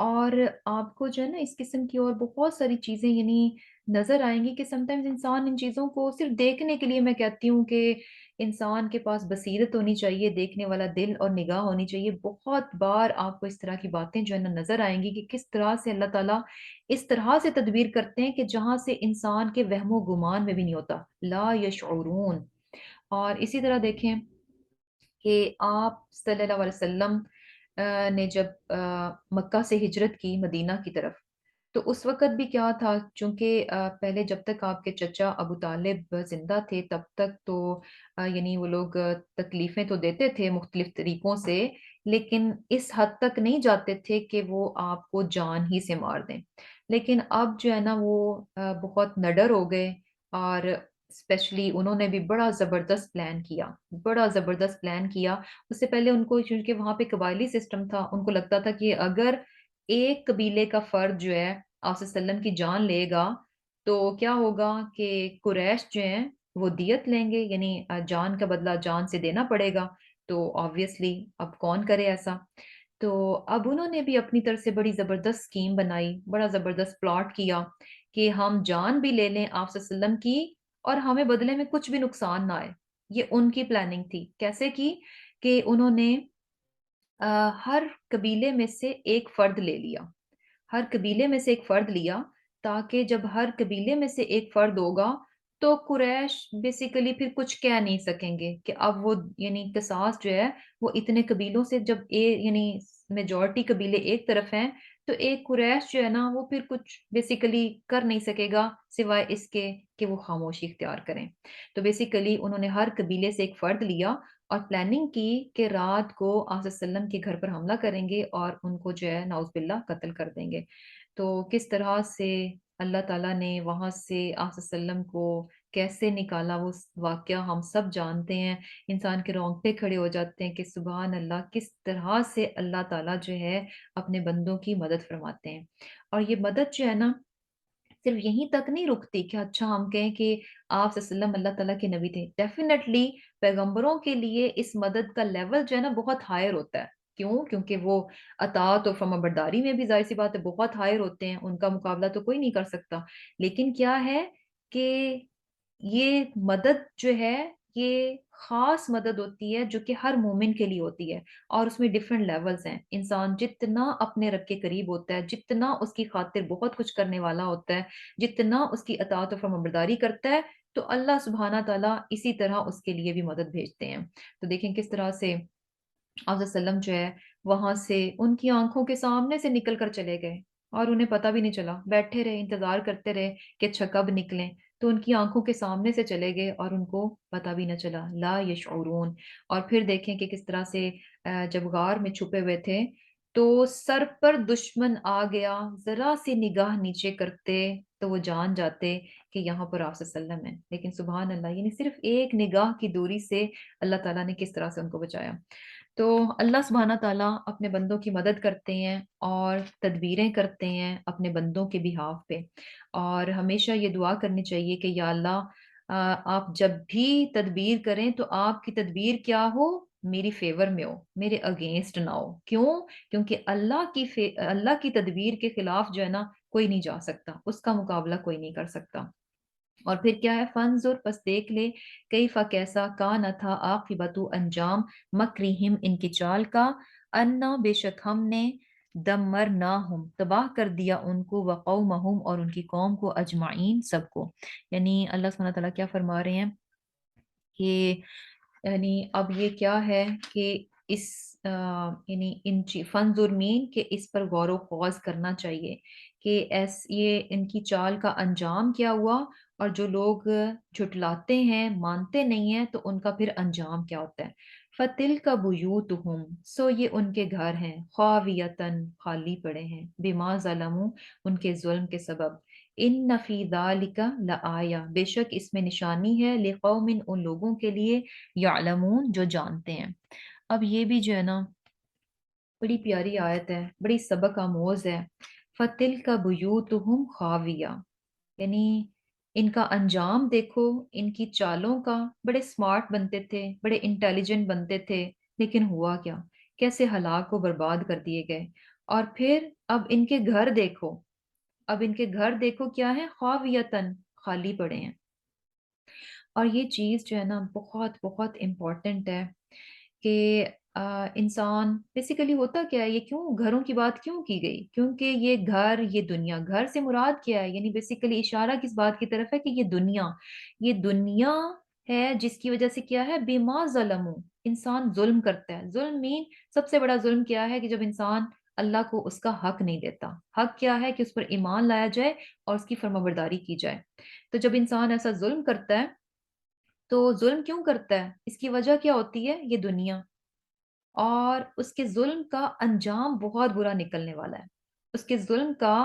اور آپ کو جو ہے نا اس قسم کی اور بہت ساری چیزیں یعنی نظر آئیں گی کہ سم ٹائمز انسان ان چیزوں کو صرف دیکھنے کے لیے، میں کہتی ہوں کہ انسان کے پاس بصیرت ہونی چاہیے، دیکھنے والا دل اور نگاہ ہونی چاہیے۔ بہت بار آپ کو اس طرح کی باتیں جو ہے نا نظر آئیں گی کہ کس طرح سے اللہ تعالیٰ اس طرح سے تدبیر کرتے ہیں کہ جہاں سے انسان کے وہم و گمان میں بھی نہیں ہوتا، لا یشعرون۔ اور اسی طرح دیکھیں کہ آپ صلی اللہ علیہ وسلم نے جب مکہ سے ہجرت کی مدینہ کی طرف، تو اس وقت بھی کیا تھا، چونکہ پہلے جب تک آپ کے چچا ابو طالب زندہ تھے تب تک تو یعنی وہ لوگ تکلیفیں تو دیتے تھے مختلف طریقوں سے، لیکن اس حد تک نہیں جاتے تھے کہ وہ آپ کو جان ہی سے مار دیں۔ لیکن اب جو ہے نا وہ بہت نڈر ہو گئے، اور اسپیشلی انہوں نے بھی بڑا زبردست پلان کیا، بڑا زبردست پلان کیا۔ اس سے پہلے ان کو چونکہ وہاں پہ قبائلی سسٹم تھا، ان کو لگتا تھا کہ اگر ایک قبیلے کا فرد جو ہے آپ صلی اللہ علیہ وسلم کی جان لے گا تو کیا ہوگا کہ قریش جو ہیں وہ دیت لیں گے، یعنی جان کا بدلہ جان سے دینا پڑے گا۔ تو آبویسلی اب کون کرے ایسا؟ تو اب انہوں نے بھی اپنی طرف سے بڑی زبردست اسکیم بنائی، بڑا زبردست پلاٹ کیا کہ ہم جان بھی لے لیں آپ صلی اللہ علیہ وسلم کی اور ہمیں بدلے میں کچھ بھی نقصان نہ آئے۔ یہ ان کی پلاننگ تھی۔ کیسے کی؟ کہ انہوں نے ہر قبیلے میں سے ایک فرد لے لیا، ہر قبیلے میں سے ایک فرد لیا، تاکہ جب ہر قبیلے میں سے ایک فرد ہوگا تو قریش بیسیکلی پھر کچھ کہہ نہیں سکیں گے کہ اب وہ یعنی قصاص جو ہے وہ اتنے قبیلوں سے، جب یعنی میجورٹی قبیلے ایک طرف ہیں تو ایک قریش جو ہے نا وہ پھر کچھ بیسیکلی کر نہیں سکے گا سوائے اس کے کہ وہ خاموشی اختیار کریں۔ تو بیسیکلی انہوں نے ہر قبیلے سے ایک فرد لیا اور پلاننگ کی کہ رات کو آپ صلی اللہ علیہ وسلم کے گھر پر حملہ کریں گے اور ان کو جو ہے نعوذ باللہ قتل کر دیں گے۔ تو کس طرح سے اللہ تعالیٰ نے وہاں سے آپ صلی اللہ علیہ وسلم کو کیسے نکالا، وہ واقعہ ہم سب جانتے ہیں۔ انسان کے رونگٹے کھڑے ہو جاتے ہیں کہ سبحان اللہ، کس طرح سے اللہ تعالیٰ جو ہے اپنے بندوں کی مدد فرماتے ہیں۔ اور یہ مدد جو ہے نا صرف یہیں تک نہیں رکتی کہ اچھا ہم کہیں کہ آپ صلی اللہ علیہ وسلم اللہ تعالیٰ کے نبی تھے، ڈیفینیٹلی پیغمبروں کے لیے اس مدد کا لیول جو ہے نا بہت ہائر ہوتا ہے۔ کیوں؟ کیونکہ وہ اطاعت اور فرما برداری میں بھی ظاہر سی بات ہے بہت ہائر ہوتے ہیں، ان کا مقابلہ تو کوئی نہیں کر سکتا۔ لیکن کیا ہے کہ یہ مدد جو ہے یہ خاص مدد ہوتی ہے جو کہ ہر مومن کے لیے ہوتی ہے، اور اس میں ڈیفرنٹ لیولز ہیں۔ انسان جتنا اپنے رب کے قریب ہوتا ہے، جتنا اس کی خاطر بہت کچھ کرنے والا ہوتا ہے، جتنا اس کی اطاعت و فرمانبرداری کرتا ہے، تو اللہ سبحانہ تعالیٰ اسی طرح اس کے لیے بھی مدد بھیجتے ہیں۔ تو دیکھیں کس طرح سے آپ صلی اللہ علیہ وسلم جو ہے وہاں سے ان کی آنکھوں کے سامنے سے نکل کر چلے گئے، اور انہیں پتہ بھی نہیں چلا، بیٹھے رہے انتظار کرتے رہے کہ اچھا کب نکلیں، تو ان کی آنکھوں کے سامنے سے چلے گئے اور ان کو پتہ بھی نہ چلا، لا یشعرون۔ اور پھر دیکھیں کہ کس طرح سے جب غار میں چھپے ہوئے تھے تو سر پر دشمن آ گیا، ذرا سی نگاہ نیچے کرتے تو وہ جان جاتے کہ یہاں پر آپ صلی اللہ علیہ وسلم ہیں، لیکن سبحان اللہ یعنی صرف ایک نگاہ کی دوری سے اللہ تعالیٰ نے کس طرح سے ان کو بچایا۔ تو اللہ سبحانہ تعالیٰ اپنے بندوں کی مدد کرتے ہیں اور تدبیریں کرتے ہیں اپنے بندوں کے بہاف پہ، اور ہمیشہ یہ دعا کرنی چاہیے کہ یا اللہ آپ جب بھی تدبیر کریں تو آپ کی تدبیر کیا ہو، میری فیور میں ہو، میرے اگینسٹ نہ ہو۔ کیوں؟ کیونکہ اللہ کی تدبیر کے خلاف جو ہے نا کوئی نہیں جا سکتا، اس کا مقابلہ کوئی نہیں کر سکتا۔ اور پھر کیا ہے، فنظر پس دیکھ لے، کیفا کیسا، کا نہ تھا، عاقبتو انجام، مکرہم ان کی چال کا، انا بے شک ہم نے، دمرناہم تباہ کر دیا ان کو، وقومہم اور ان کی قوم کو، اجمعین سب کو۔ یعنی اللہ سبحانہ وتعالیٰ کیا فرما رہے ہیں کہ یعنی اب یہ کیا ہے کہ اس یعنی فنظر مین کہ اس پر غور و خوض کرنا چاہیے کہ یہ ان کی چال کا انجام کیا ہوا، اور جو لوگ جھٹلاتے ہیں، مانتے نہیں ہیں، تو ان کا پھر انجام کیا ہوتا ہے۔ فتل کا بیوتہم سو یہ ان کے گھر ہیں، خاویتن خالی پڑے ہیں، بما ظلموا ان کے ظلم کے سبب، ان فی ذالک لآیہ بے شک اس میں نشانی ہے، لقوم ان لوگوں کے لیے، یعلمون جو جانتے ہیں۔ اب یہ بھی جو ہے نا بڑی پیاری آیت ہے، بڑی سبق آموز ہے۔ فتل کا بیوتہم خاویہ، یعنی ان کا انجام دیکھو، ان کی چالوں کا، بڑے سمارٹ بنتے تھے، بڑے انٹیلیجنٹ بنتے تھے، لیکن ہوا کیا، کیسے ہلاک و برباد کر دیے گئے۔ اور پھر اب ان کے گھر دیکھو، اب ان کے گھر دیکھو کیا ہے، خواویتن خالی پڑے ہیں۔ اور یہ چیز جو ہے نا بہت بہت امپورٹنٹ ہے کہ انسان بیسیکلی ہوتا کیا ہے، یہ کیوں گھروں کی بات کیوں کی گئی، کیونکہ یہ گھر، یہ دنیا، گھر سے مراد کیا ہے، یعنی بیسیکلی اشارہ کس بات کی طرف ہے کہ یہ دنیا ہے جس کی وجہ سے کیا ہے، بما ظلموا انسان ظلم کرتا ہے۔ ظلم مین سب سے بڑا ظلم کیا ہے کہ جب انسان اللہ کو اس کا حق نہیں دیتا۔ حق کیا ہے کہ اس پر ایمان لایا جائے اور اس کی فرمانبرداری کی جائے۔ تو جب انسان ایسا ظلم کرتا ہے، تو ظلم کیوں کرتا ہے، اس کی وجہ کیا ہوتی ہے، یہ دنیا، اور اس کے ظلم کا انجام بہت برا نکلنے والا ہے، اس کے ظلم کا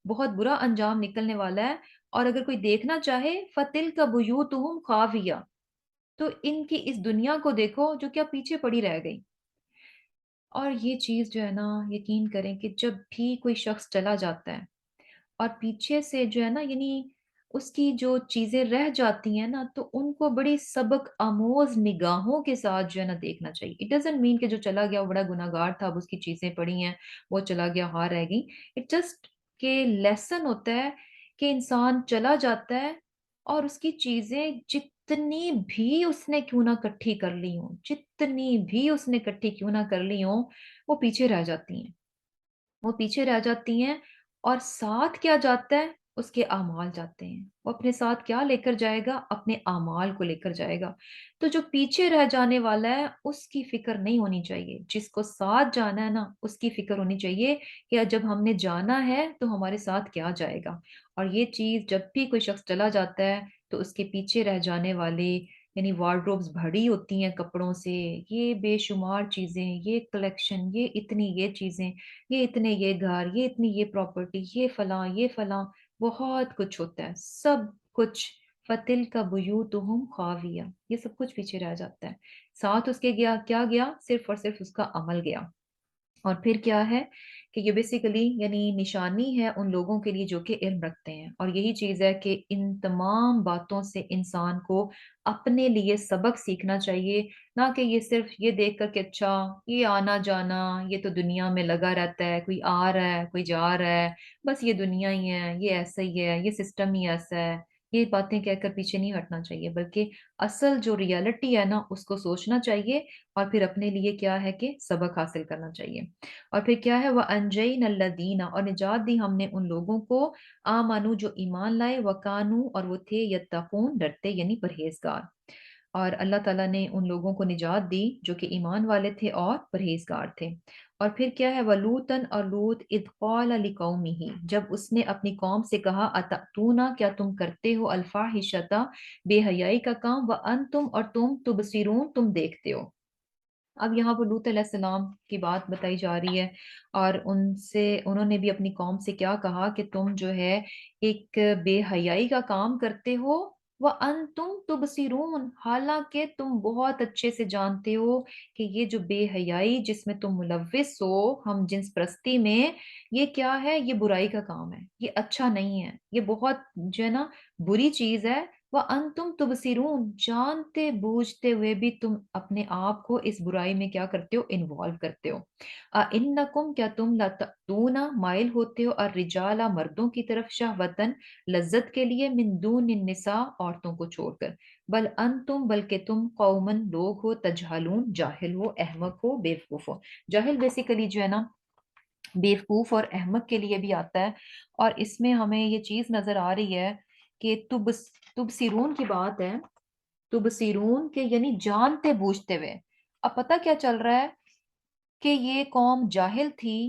بہت برا انجام نکلنے والا ہے۔ اور اگر کوئی دیکھنا چاہے، فتل کا بیوتہم خاویہ، تو ان کی اس دنیا کو دیکھو جو کیا پیچھے پڑی رہ گئی۔ اور یہ چیز جو ہے نا یقین کریں کہ جب بھی کوئی شخص چلا جاتا ہے اور پیچھے سے جو ہے نا، یعنی اس کی جو چیزیں رہ جاتی ہیں نا، تو ان کو بڑی سبق آموز نگاہوں کے ساتھ جو ہے نا دیکھنا چاہیے۔ اٹ ڈزنٹ مین کہ جو چلا گیا وہ بڑا گناہ گار تھا، اب اس کی چیزیں پڑی ہیں، وہ چلا گیا، ہاں رہ گئی۔ اٹ جسٹ کہ لیسن ہوتا ہے کہ انسان چلا جاتا ہے اور اس کی چیزیں جتنی بھی اس نے کیوں نہ کٹھی کر لی ہوں، جتنی بھی اس نے کٹھی کیوں نہ کر لی ہوں، وہ پیچھے رہ جاتی ہیں، وہ پیچھے رہ جاتی ہیں۔ اور ساتھ کیا جاتا ہے، اس کے اعمال جاتے ہیں۔ وہ اپنے ساتھ کیا لے کر جائے گا، اپنے اعمال کو لے کر جائے گا۔ تو جو پیچھے رہ جانے والا ہے اس کی فکر نہیں ہونی چاہیے، جس کو ساتھ جانا ہے نا اس کی فکر ہونی چاہیے کہ جب ہم نے جانا ہے تو ہمارے ساتھ کیا جائے گا۔ اور یہ چیز جب بھی کوئی شخص چلا جاتا ہے تو اس کے پیچھے رہ جانے والے، یعنی وارڈروبز بھری ہوتی ہیں کپڑوں سے، یہ بے شمار چیزیں، یہ کلیکشن، یہ اتنی یہ چیزیں، یہ اتنے یہ گھر، یہ اتنی یہ پراپرٹی، یہ فلاں یہ فلاں، بہت کچھ ہوتا ہے، سب کچھ۔ فتل کا بیوتہم خاویہ، یہ سب کچھ پیچھے رہ جاتا ہے، ساتھ اس کے گیا کیا، گیا صرف اور صرف اس کا عمل گیا۔ اور پھر کیا ہے کہ یہ بیسیکلی یعنی نشانی ہے ان لوگوں کے لیے جو کہ علم رکھتے ہیں۔ اور یہی چیز ہے کہ ان تمام باتوں سے انسان کو اپنے لیے سبق سیکھنا چاہیے، نہ کہ یہ صرف یہ دیکھ کر کہ اچھا یہ آنا جانا، یہ تو دنیا میں لگا رہتا ہے، کوئی آ رہا ہے کوئی جا رہا ہے، بس یہ دنیا ہی ہے، یہ ایسا ہی ہے، یہ سسٹم ہی ایسا ہے، یہ باتیں کہہ کر پیچھے نہیں ہٹنا چاہیے، بلکہ اصل جو ریالٹی ہے نا اس کو سوچنا چاہیے، اور پھر اپنے لیے کیا ہے کہ سبق حاصل کرنا چاہیے۔ اور پھر کیا ہے، وَأَنجَيْنَا الَّذِينَ اور نجات دی ہم نے ان لوگوں کو، آمنو جو ایمان لائے، وَكَانُوا اور وہ تھے، یتقون ڈرتے یعنی پرہیزگار۔ اور اللہ تعالیٰ نے ان لوگوں کو نجات دی جو کہ ایمان والے تھے اور پرہیزگار تھے۔ اور پھر کیا ہے، وَلُوطًا اور لوط، اِذْ قَالَ لِقَوْمِهِ جب اس نے اپنی قوم سے کہا، أَتَأْتُونَ کیا تم کرتے ہو، الْفَاحِشَةَ بے حیائی کا کام، وَأَنْتُمْ اور تم، تُبْصِرُونَ تم دیکھتے ہو۔ اب یہاں پر لوط علیہ السلام کی بات بتائی جا رہی ہے، اور انہوں نے بھی اپنی قوم سے کیا کہا کہ تم جو ہے ایک بے حیائی کا کام کرتے ہو، وَأَنْتُمْ تُبْصِرُونَ حالانکہ تم بہت اچھے سے جانتے ہو کہ یہ جو بے حیائی جس میں تم ملوث ہو، ہم جنس پرستی میں، یہ کیا ہے، یہ برائی کا کام ہے، یہ اچھا نہیں ہے، یہ بہت جو ہے نا بری چیز ہے، وَأَنْتُمْ تُبْصِرُونَ، جانتے بوجھتے ہوئے بھی تم اپنے آپ کو اس برائی میں کیا کرتے ہو؟ انوالو کرتے ہو۔ اِنَّکُمْ، کیا تم لَتَأْتُونَ مائل ہوتے ہو، الرِّجَالَ مردوں کی طرف، شہوتاً لذت کے لیے، من دون النساء عورتوں کو چھوڑ کر، بل انتم بلکہ تم قومن لوگ ہو، تجہلون جاہل ہو، احمق ہو، بیوقوف ہو۔ جاہل بیسیکلی جو ہے نا بیوقوف اور احمق کے لیے بھی آتا ہے، اور اس میں ہمیں یہ چیز نظر آ رہی ہے کہ تبصرون کی بات ہے، تبصرون کے یعنی جانتے بوجھتے ہوئے۔ اب پتہ کیا چل رہا ہے کہ یہ قوم جاہل تھی،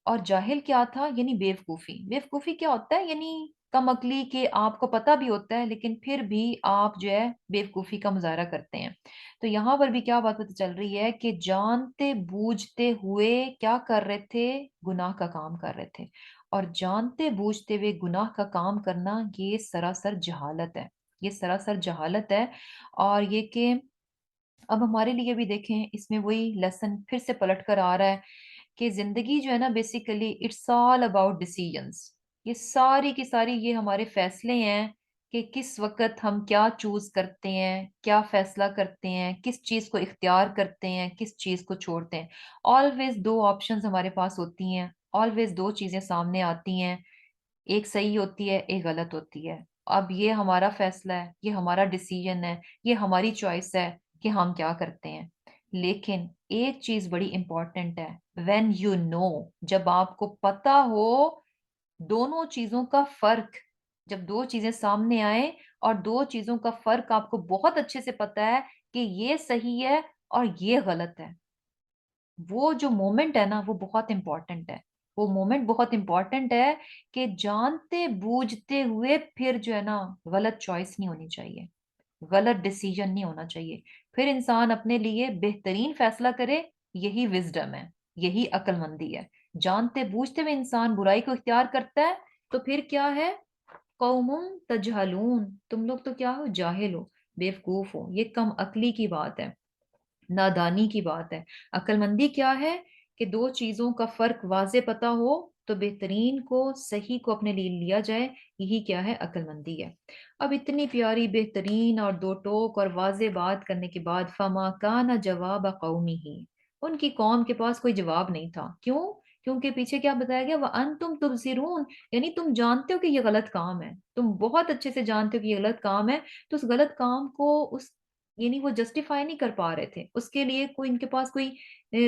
اور جاہل کیا تھا؟ یعنی بیوقوفی۔ بیوقوفی کیا ہوتا ہے؟ یعنی کم عقلی، کہ آپ کو پتہ بھی ہوتا ہے لیکن پھر بھی آپ جو ہے بیوقوفی کا مظاہرہ کرتے ہیں۔ تو یہاں پر بھی کیا بات پتہ چل رہی ہے کہ جانتے بوجھتے ہوئے کیا کر رہے تھے؟ گناہ کا کام کر رہے تھے۔ اور جانتے بوجھتے ہوئے گناہ کا کام کرنا یہ سراسر جہالت ہے، یہ سراسر جہالت ہے۔ اور یہ کہ اب ہمارے لیے بھی دیکھیں، اس میں وہی لیسن پھر سے پلٹ کر آ رہا ہے کہ زندگی جو ہے نا بیسیکلی اٹس آل اباؤٹ ڈیسیژنس۔ یہ ساری کی ساری یہ ہمارے فیصلے ہیں کہ کس وقت ہم کیا چوز کرتے ہیں، کیا فیصلہ کرتے ہیں، کس چیز کو اختیار کرتے ہیں، کس چیز کو چھوڑتے ہیں۔ آلویز دو آپشنز ہمارے پاس ہوتی ہیں، آلویز دو چیزیں سامنے آتی ہیں، ایک صحیح ہوتی ہے، ایک غلط ہوتی ہے۔ اب یہ ہمارا فیصلہ ہے، یہ ہمارا ڈیسیژن ہے، یہ ہماری چوائس ہے کہ ہم کیا کرتے ہیں۔ لیکن ایک چیز بڑی امپورٹنٹ ہے، when you know، جب آپ کو پتا ہو دونوں چیزوں کا فرق، جب دو چیزیں سامنے آئیں اور دو چیزوں کا فرق آپ کو بہت اچھے سے پتا ہے کہ یہ صحیح ہے اور یہ غلط ہے، وہ جو مومنٹ ہے نا وہ بہت امپورٹنٹ ہے۔ وہ مومنٹ بہت امپورٹنٹ ہے کہ جانتے بوجھتے ہوئے پھر جو ہے نا غلط چوائس نہیں ہونی چاہیے، غلط ڈیسیژن نہیں ہونا چاہیے، پھر انسان اپنے لیے بہترین فیصلہ کرے۔ یہی وزڈم ہے، یہی عقل مندی ہے۔ جانتے بوجھتے ہوئے انسان برائی کو اختیار کرتا ہے تو پھر کیا ہے؟ قوم تجہلون، تم لوگ تو کیا ہو؟ جاہل ہو، بیوقوف ہو۔ یہ کم عقلی کی بات ہے، نادانی کی بات ہے۔ عقل مندی کیا ہے؟ کہ دو چیزوں کا فرق واضح پتا ہو تو بہترین کو، صحیح کو اپنے لیے لیا جائے، یہی کیا ہے؟ عقل مندی ہے۔ اب اتنی پیاری بہترین اور دو ٹوک اور واضح بات کرنے کے بعد، فما کان جواب قومی ہی، ان کی قوم کے پاس کوئی جواب نہیں تھا۔ کیوں؟ کیونکہ پیچھے کیا بتایا گیا؟ وَأَنْتُمْ تُبْصِرُونَ، یعنی تم جانتے ہو کہ یہ غلط کام ہے، تم بہت اچھے سے جانتے ہو کہ یہ غلط کام ہے، تو اس غلط کام کو اس یعنی وہ جسٹیفائی نہیں کر پا رہے تھے، اس کے لیے کوئی ان کے پاس کوئی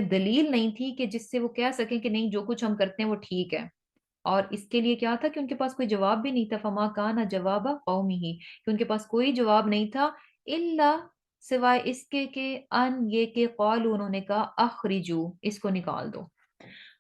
دلیل نہیں تھی کہ جس سے وہ کہہ سکیں کہ نہیں، جو کچھ ہم کرتے ہیں وہ ٹھیک ہے۔ اور اس کے لیے کیا تھا کہ ان کے پاس کوئی جواب بھی نہیں تھا، فما کان جواب قومی ہی، کہ ان کے پاس کوئی جواب نہیں تھا، الا سوائے اس کے کہ ان یہ کہ قالوا، انہوں نے کہا، اخرجو، اس کو نکال دو۔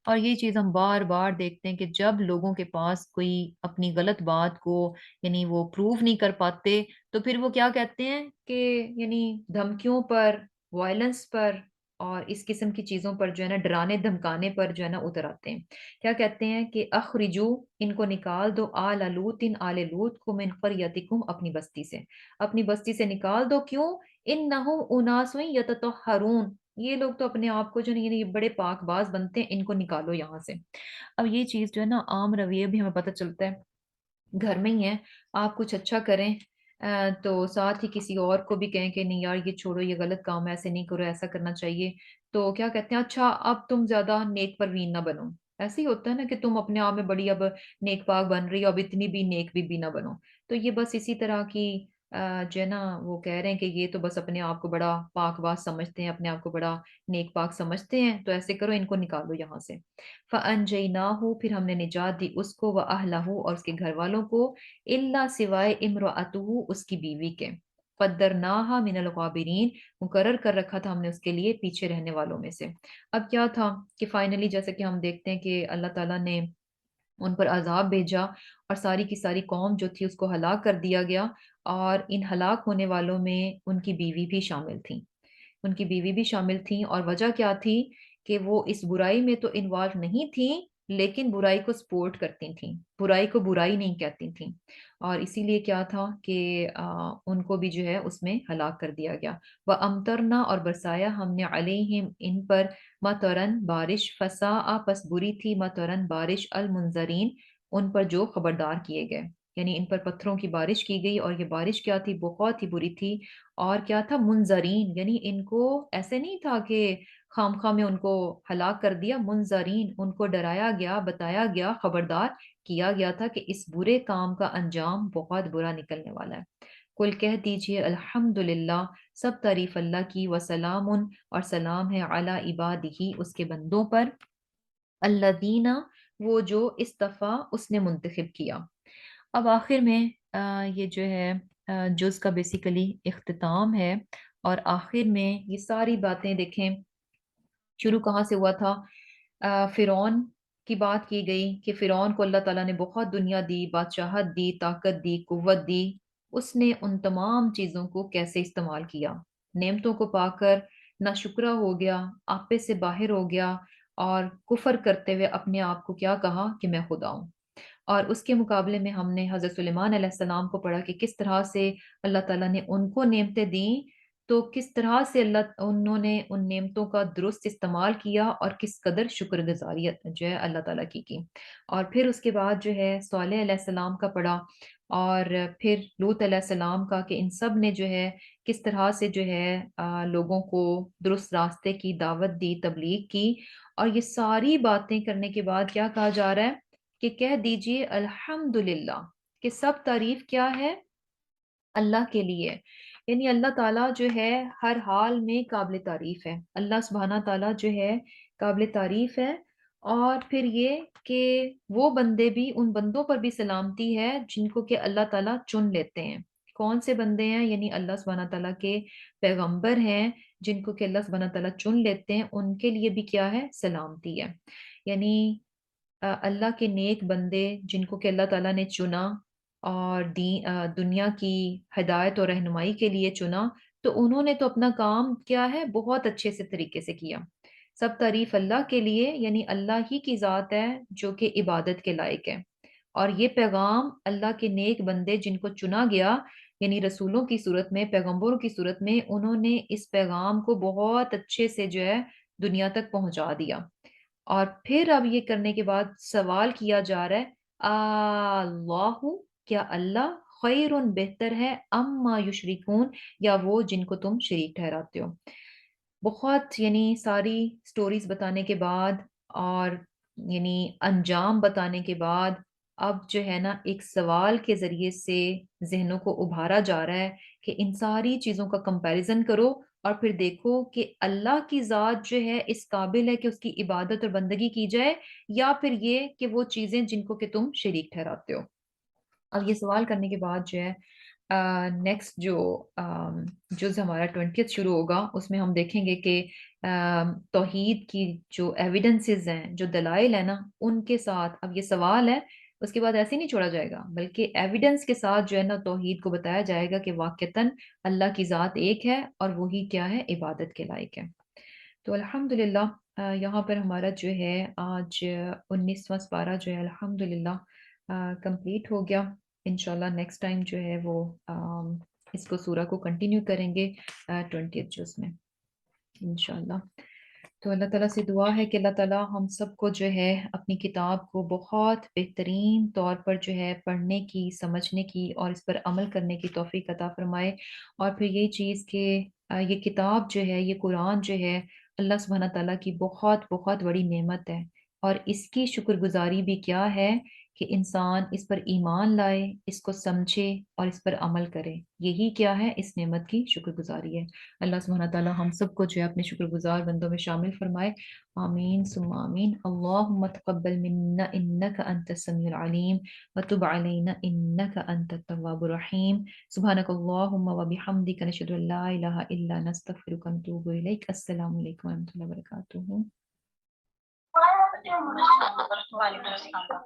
اور یہ چیز ہم بار بار دیکھتے ہیں کہ جب لوگوں کے پاس کوئی اپنی غلط بات کو یعنی وہ پروف نہیں کر پاتے تو پھر وہ کیا کہتے ہیں کہ یعنی دھمکیوں پر، وائلنس پر اور اس قسم کی چیزوں پر جو ہے نا، ڈرانے دھمکانے پر جو ہے نا اتر آتے ہیں۔ کیا کہتے ہیں کہ اخرجو، ان کو نکال دو، آل لوط، آل لوط کو، من قریتکم، اپنی بستی سے، اپنی بستی سے نکال دو۔ کیوں؟ انہم اناس یتطہرون، یہ لوگ تو اپنے آپ کو جو نہیں یعنی بڑے پاک باز بنتے ہیں، ان کو نکالو یہاں سے۔ اب یہ چیز جو ہے نا عام رویہ بھی ہمیں پتہ چلتا ہے، گھر میں ہی ہے، آپ کچھ اچھا کریں تو ساتھ ہی کسی اور کو بھی کہیں کہ نہیں یار یہ چھوڑو، یہ غلط کام ہے، ایسے نہیں کرو، ایسا کرنا چاہیے، تو کیا کہتے ہیں، اچھا اب تم زیادہ نیک پروین نہ بنو۔ ایسے ہی ہوتا ہے نا کہ تم اپنے آپ میں بڑی اب نیک پاک بن رہی ہو، اب اتنی بھی نیک بھی نہ بنو۔ تو یہ بس اسی طرح کی جو ہے نا وہ کہہ رہے ہیں کہ یہ تو بس اپنے آپ کو بڑا پاک باز سمجھتے ہیں، اپنے آپ کو بڑا نیک پاک سمجھتے ہیں، تو ایسے کرو، ان کو نکالو یہاں سے۔ فَأَنْجَيْنَاهُ، پھر ہم نے نجات دی اس کو، وَأَهْلَهُ، اور اس کے گھر والوں کو، إِلَّا سوائے امرأته، اس کی بیوی کے، قَدَّرْنَاهَا مِنَ الْغَابِرِينَ، مقرر کر رکھا تھا ہم نے اس کے لیے پیچھے رہنے والوں میں سے۔ اب کیا تھا کہ فائنلی جیسے کہ ہم دیکھتے ہیں کہ اللہ تعالیٰ نے ان پر عذاب بھیجا اور ساری کی ساری قوم جو تھی اس کو ہلاک کر دیا گیا، اور ان ہلاک ہونے والوں میں ان کی بیوی بھی شامل تھیں، ان کی بیوی بھی شامل تھیں۔ اور وجہ کیا تھی کہ وہ اس برائی میں تو انوالو نہیں تھیں لیکن برائی کو سپورٹ کرتی تھیں، برائی کو برائی نہیں کہتی تھیں، اور اسی لیے کیا تھا کہ ان کو بھی جو ہے اس میں ہلاک کر دیا گیا۔ وہ امترنا، اور برسایا ہم نے، علیہم، ان پر، مطرن، بارش، فساء، پس بری تھی، مطرن، بارش، المنظرین، ان پر جو خبردار کیے گئے۔ یعنی ان پر پتھروں کی بارش کی گئی، اور یہ بارش کیا تھی؟ بہت ہی بری تھی۔ اور کیا تھا؟ منظرین، یعنی ان کو ایسے نہیں تھا کہ خام خواہ میں ان کو ہلاک کر دیا، منظرین، ان کو ڈرایا گیا، بتایا گیا، خبردار کیا گیا تھا کہ اس برے کام کا انجام بہت برا نکلنے والا ہے۔ کل کہہ دیجئے الحمدللہ، سب تعریف اللہ کی، وسلام، اور سلام ہے علی عبادہ، اس کے بندوں پر، الذین، وہ جو استفا، اس نے منتخب کیا۔ اب آخر میں یہ جو ہے جز کا بیسیکلی اختتام ہے، اور آخر میں یہ ساری باتیں دیکھیں شروع کہاں سے ہوا تھا؟ فرعون کی بات کی گئی کہ فرعون کو اللہ تعالیٰ نے بہت دنیا دی، بادشاہت دی، طاقت دی، قوت دی، اس نے ان تمام چیزوں کو کیسے استعمال کیا؟ نعمتوں کو پا کر نہ شکرہ ہو گیا، آپے سے باہر ہو گیا، اور کفر کرتے ہوئے اپنے آپ کو کیا کہا کہ میں خدا ہوں۔ اور اس کے مقابلے میں ہم نے حضرت سلیمان علیہ السلام کو پڑھا کہ کس طرح سے اللہ تعالیٰ نے ان کو نعمتیں دیں، تو کس طرح سے انہوں نے ان نعمتوں کا درست استعمال کیا، اور کس قدر شکر گزاریت جو ہے اللہ تعالیٰ کی۔ اور پھر اس کے بعد جو ہے صالح علیہ السلام کا پڑھا، اور پھر لوط علیہ السلام کا، کہ ان سب نے جو ہے کس طرح سے جو ہے لوگوں کو درست راستے کی دعوت دی، تبلیغ کی۔ اور یہ ساری باتیں کرنے کے بعد کیا کہا جا رہا ہے کہ کہہ دیجئے الحمدللہ، کہ سب تعریف کیا ہے؟ اللہ کے لیے، یعنی اللہ تعالیٰ جو ہے ہر حال میں قابل تعریف ہے، اللہ سبحانہ تعالیٰ جو ہے قابل تعریف ہے۔ اور پھر یہ کہ وہ بندے بھی، ان بندوں پر بھی سلامتی ہے جن کو کہ اللہ تعالیٰ چن لیتے ہیں۔ کون سے بندے ہیں؟ یعنی اللہ سبحانہ تعالیٰ کے پیغمبر ہیں جن کو کہ اللہ سبحانہ تعالیٰ چن لیتے ہیں، ان کے لیے بھی کیا ہے؟ سلامتی ہے۔ یعنی اللہ کے نیک بندے جن کو کہ اللہ تعالیٰ نے چنا، اور دنیا کی ہدایت اور رہنمائی کے لیے چنا، تو انہوں نے تو اپنا کام کیا ہے؟ بہت اچھے سے طریقے سے کیا۔ سب تعریف اللہ کے لیے، یعنی اللہ ہی کی ذات ہے جو کہ عبادت کے لائق ہے۔ اور یہ پیغام اللہ کے نیک بندے جن کو چنا گیا، یعنی رسولوں کی صورت میں، پیغمبروں کی صورت میں، انہوں نے اس پیغام کو بہت اچھے سے جو ہے دنیا تک پہنچا دیا۔ اور پھر اب یہ کرنے کے بعد سوال کیا جا رہا ہے، اللہ، کیا اللہ خیر، بہتر ہے، اما یشرکون، یا وہ جن کو تم شریک ٹھہراتے ہو؟ بہت یعنی ساری سٹوریز بتانے کے بعد، اور یعنی انجام بتانے کے بعد، اب جو ہے نا ایک سوال کے ذریعے سے ذہنوں کو ابھارا جا رہا ہے کہ ان ساری چیزوں کا کمپیریزن کرو، اور پھر دیکھو کہ اللہ کی ذات جو ہے اس قابل ہے کہ اس کی عبادت اور بندگی کی جائے، یا پھر یہ کہ وہ چیزیں جن کو کہ تم شریک ٹھہراتے ہو۔ اب یہ سوال کرنے کے بعد جو ہے نیکسٹ جو جز ہمارا 20 شروع ہوگا، اس میں ہم دیکھیں گے کہ توحید کی جو ایویڈنسز ہیں، جو دلائل ہیں نا، ان کے ساتھ اب یہ سوال ہے، اس کے بعد ایسے نہیں چھوڑا جائے گا، بلکہ ایویڈنس کے ساتھ جو ہے نا توحید کو بتایا جائے گا کہ واقعتاً اللہ کی ذات ایک ہے، اور وہی کیا ہے؟ عبادت کے لائق ہے۔ تو الحمدللہ یہاں پر ہمارا جو ہے آج 19واں پارہ جو ہے الحمدللہ کمپلیٹ ہو گیا۔ انشاءاللہ نیکسٹ ٹائم جو ہے وہ اس کو سورہ کو کنٹینیو کریں گے 20 جز میں انشاءاللہ۔ تو اللہ تعالیٰ سے دعا ہے کہ اللہ تعالیٰ ہم سب کو جو ہے اپنی کتاب کو بہت بہترین طور پر جو ہے پڑھنے کی، سمجھنے کی، اور اس پر عمل کرنے کی توفیق عطا فرمائے۔ اور پھر یہ چیز کہ یہ کتاب جو ہے، یہ قرآن جو ہے، اللہ سبحانہ تعالیٰ کی بہت بہت بڑی نعمت ہے، اور اس کی شکر گزاری بھی کیا ہے کہ انسان اس پر ایمان لائے، اس کو سمجھے، اور اس پر عمل کرے۔ یہی کیا ہے؟ اس نعمت کی شکر گزاری ہے۔ اللہ سبحانہ تعالیٰ ہم سب کو جو ہے اپنے شکر گزار بندوں میں شامل فرمائے۔ آمین ثم آمین۔ اللہم تقبل منا انک انت السمیع العلیم وتب علینا انک انت التواب الرحیم۔ سبحانک اللہم وبحمدک، نشہد ان لا الہ الا انت، نستغفرک ونتوب الیک۔ السلام علیکم ورحمۃ اللہ وبرکاتہ۔ وعلیکم السلام۔